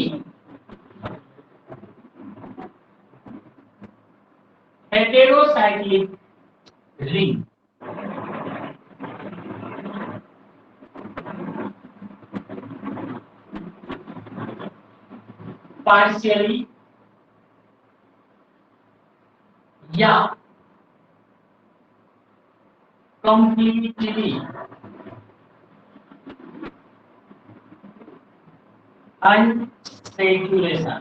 हेटेरोसाइक्लिक रिंग पार्शियली या कंप्लीटली अनसैचुरेशन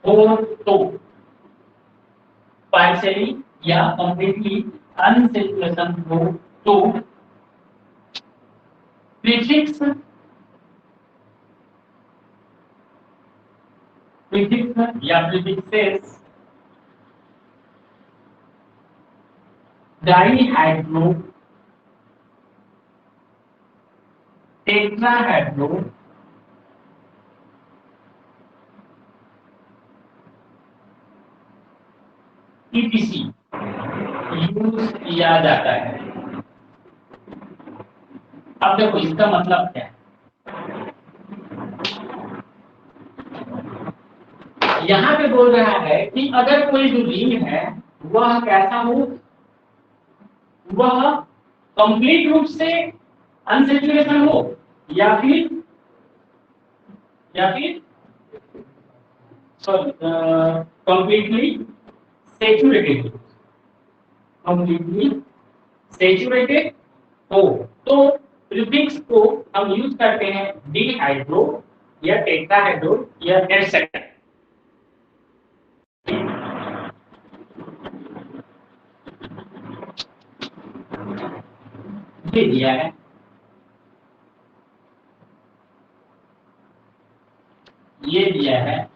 हो तो पार्शियली या कंप्लीटली अनसेचुरेशन हो तो प्रीफिक्स या प्रीफिक्सेस डाइहाइड्रो टेट्राहाइड्रो ईटीसी यूज किया जाता है। अब देखो इसका मतलब क्या है, यहां पे बोल रहा है कि अगर कोई जो रिंग है वह कैसा हो, वह कंप्लीट रूप से अनसेचुरेशन हो या फिर कंप्लीटली सेचुरेटेड हो तो प्रीफिक्स को हम यूज करते हैं डिहाइड्रो या टेट्राहाइड्रो या एटसेट्रा। ये दिया है, ये दिया है,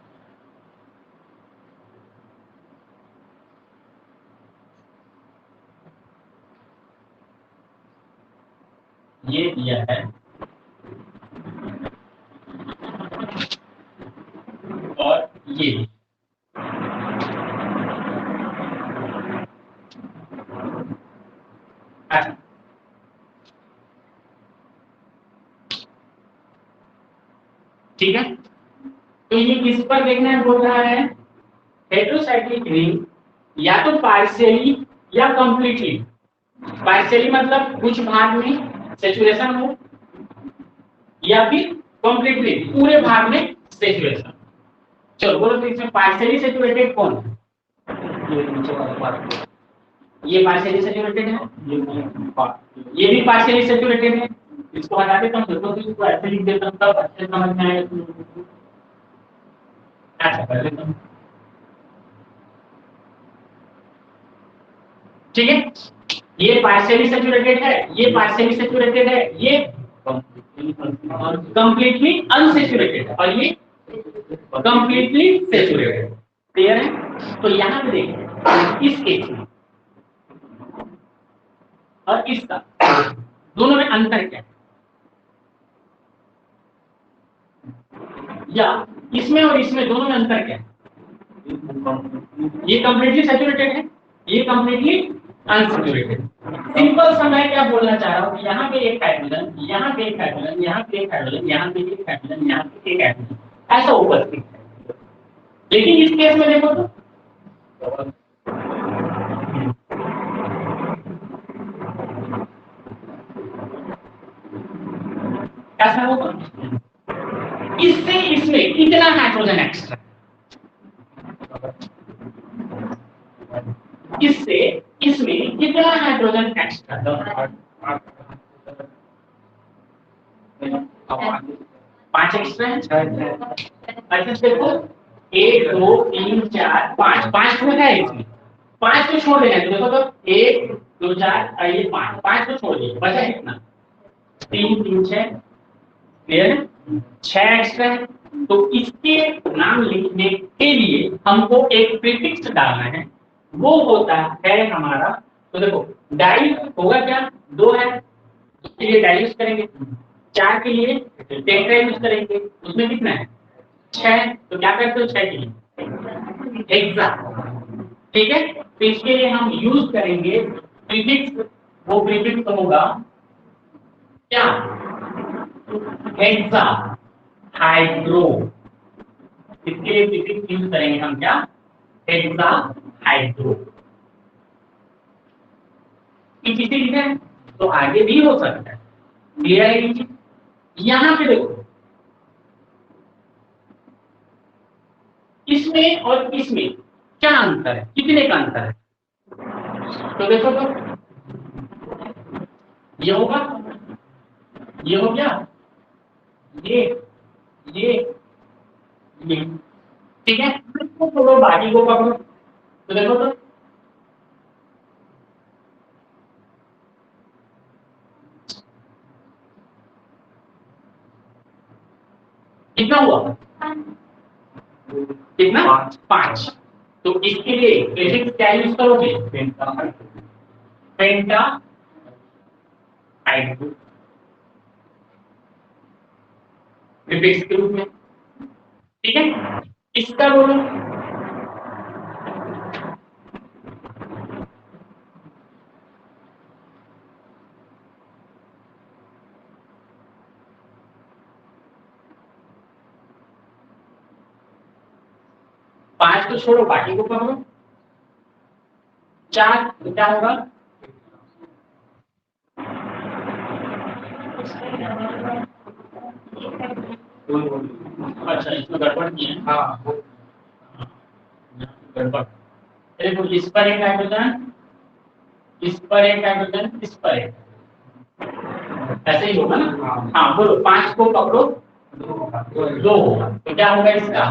ये दिया है और ये भी। अच्छा ठीक है, तो ये किस पर देखना है बोल रहा है, हेटेरोसाइक्लिक रिंग या तो पार्शियली या कंप्लीटली। पार्शियली मतलब कुछ भाग में सेचुरेशन हो या फिर कंप्लीटली पूरे भाग में सेचुरेशन। चलो बोलो तो इसमें पार्शियली सेचुरेटेड कौन है, ये पार्शियली सेचुरेटेड है, ये भी पार्शियली सेचुरेटेड है। इसको हटा देता हूं, देखो तो इसको ऐसे लिख देता हूं तब अच्छे समझ में आएगा। अच्छा कर लेता हूं, ठीक है, ये पार्शियली सेचुरेटेड है, ये पार्शियली सेचुरेटेड है, ये कंप्लीटली अनसेचुरेटेड है और ये कंप्लीटली सेचुरेटेड। क्लियर है? तो यहां पे देखिए इस केस में और इसका दोनों में अंतर क्या है, या इसमें और इसमें दोनों में अंतर क्या है, ये कंप्लीटली सेचुरेटेड है, ये कंप्लीटली अनसेचुरेटेड। सिंपल सा मैं क्या बोलना चाह रहा हूं कि यहाँ पे एक हाइड्रोजन, यहाँ पे एक हाइड्रोजन, यहाँ पे एक हाइड्रोजन, यहाँ पे एक हाइड्रोजन, यहाँ पे एक हाइड्रोजन, ऐसा उपस्थित है। लेकिन इस केस में देखो तो ऐसा होगा, इससे इसमें कितना हाइड्रोजन एक्स्ट्रा, इससे इसमें कितना हाइड्रोजन एक्स्ट्रा, 5 एक्स्ट्रा है। अच्छा देखो 1 2 3 4 5, 5 तो है इसमें, 5 को छोड़ देना है तो देखो तो 1 2 4 और ये 5, 5 को छोड़ दिए बचा कितना, 3 3 6, क्लियर है, 6 एक्स्ट्रा है। तो इसके नाम लिखने के लिए हमको एक प्रीफिक्स डालना है, वो होता है हमारा, तो देखो डाई होगा क्या, 2 है उसके लिए डाई यूज करेंगे, 4 के लिए टेट्रा यूज करेंगे, उसमें कितना है 6, तो क्या करते हो 6 के लिए हेक्सा, ठीक है। तो इसके लिए हम यूज करेंगे प्रीफिक्स, वो प्रीफिक्स होगा क्या, हेक्सा हाइड्रो, इसके लिए प्रीफिक्स यूज करेंगे हम क्या, हेक्सा हाइड्रो। किसी लिखा है तो आगे भी हो सकता है, क्लियर है ये चीज। यहां पे देखो इसमें और इसमें क्या अंतर है, कितने का अंतर है, तो देखो तो ये होगा, ये हो गया, ये ये ठीक है, इसको छोड़ो बाकी को पकड़ो। तो देखो तो कितना हुआ, कितना 5। तो इसके लिए प्रीफिक्स क्या यूज करोगे, पेंटा हाइड्रो प्रीफिक्स के रूप में। ठीक है, इसका बोलो 5 को छोड़ो बाकी को पकड़ो। 4 तो क्या होगा, अच्छा इसमें गड़बड़ नहीं है। हाँ गड़बड़, देखो इस पर एक हाइड्रोजन, इस पर एक हाइड्रोजन, इस पर एक, ऐसे ही होगा ना। हाँ बोलो 5 को पकड़ो 2 होगा, तो क्या होगा इसका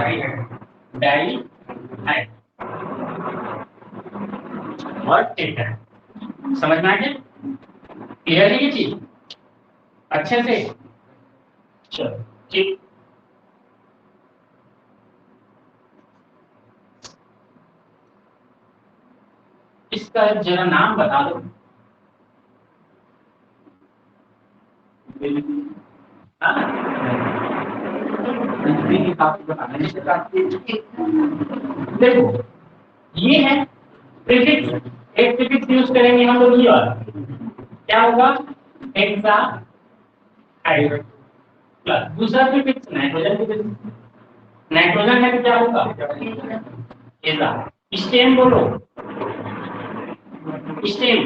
डाई हाइड। और ठीक है, समझ में आ गया, क्लियर है ये चीज अच्छे से। चलो ठीक, इसका जरा नाम बता दो। देखो ये है प्रीफिक्स, एक प्रीफिक्स यूज करेंगे हम लोग ये वाला, क्या होगा हेक्सा हाइड्रो प्लस दूसरा प्रीफिक्स नाइट्रोजन, नाइट्रोजन है तो क्या होगा हेक्सा। स्टेम बोलो, स्टेम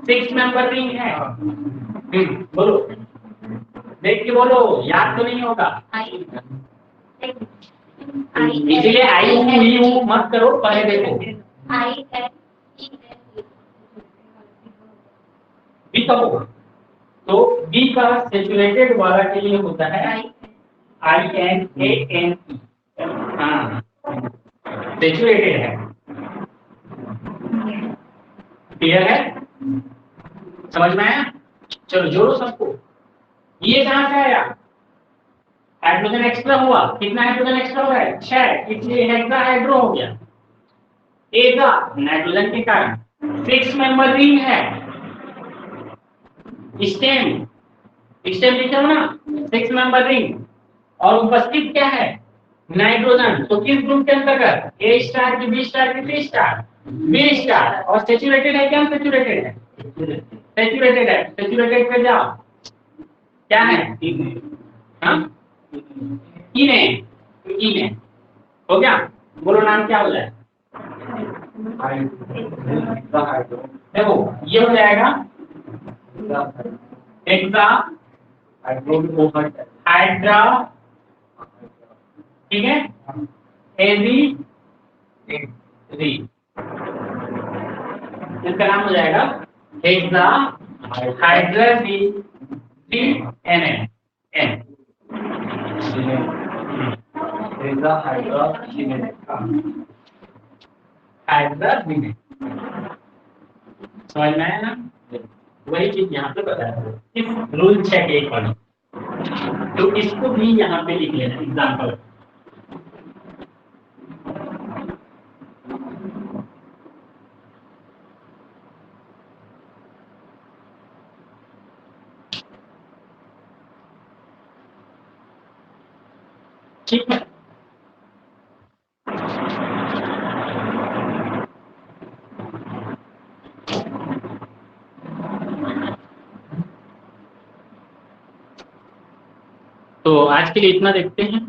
6 मेंबर रिंग है। बोलो देख के बोलो, याद तो नहीं होगा, इसलिए आई हूँ मत करो, पहले देखो बी कहो, तो बी का सेचुरेटेड वाला के लिए होता है INANE, हाँ सेचुरेटेड है, क्लियर है, समझ में आया। चलो जोड़ो सबको, ये कहां से आया, हाइड्रोजन एक्स्ट्रा हुआ, कितना हाइड्रोजन एक्स्ट्रा हुआ है 6, इसलिए हेक्सा हाइड्रो हो गया। एगा नाइट्रोजन के कारण 6 मेंबर रिंग है, स्टेम स्टेम लिखे हो ना 6 मेंबर रिंग, और उपस्थित क्या है नाइट्रोजन, तो किस ग्रुप के अंतर्गत ए स्टार की बी स्टार की सी स्टार बी स्टार, और सेचुरेटेड है क्या, सेचुरेटेड है, सेचुरेटेड है, सेचुरेटेड पे जाओ क्या है हाँ इने, इने हो गया, बोलो नाम क्या हो जाए, देखो ये हो जाएगा हेक्सा हाइड्रा, ठीक है एजी री, इसका नाम हो जाएगा hexa hydra N N hydra, समझ में आया ना, वही चीज यहाँ पे बताया इस रूल 6 के अकॉर्डिंग, तो इसको भी यहाँ पे लिख लेना एग्जाम्पल। ठीक है, तो आज के लिए इतना देखते हैं।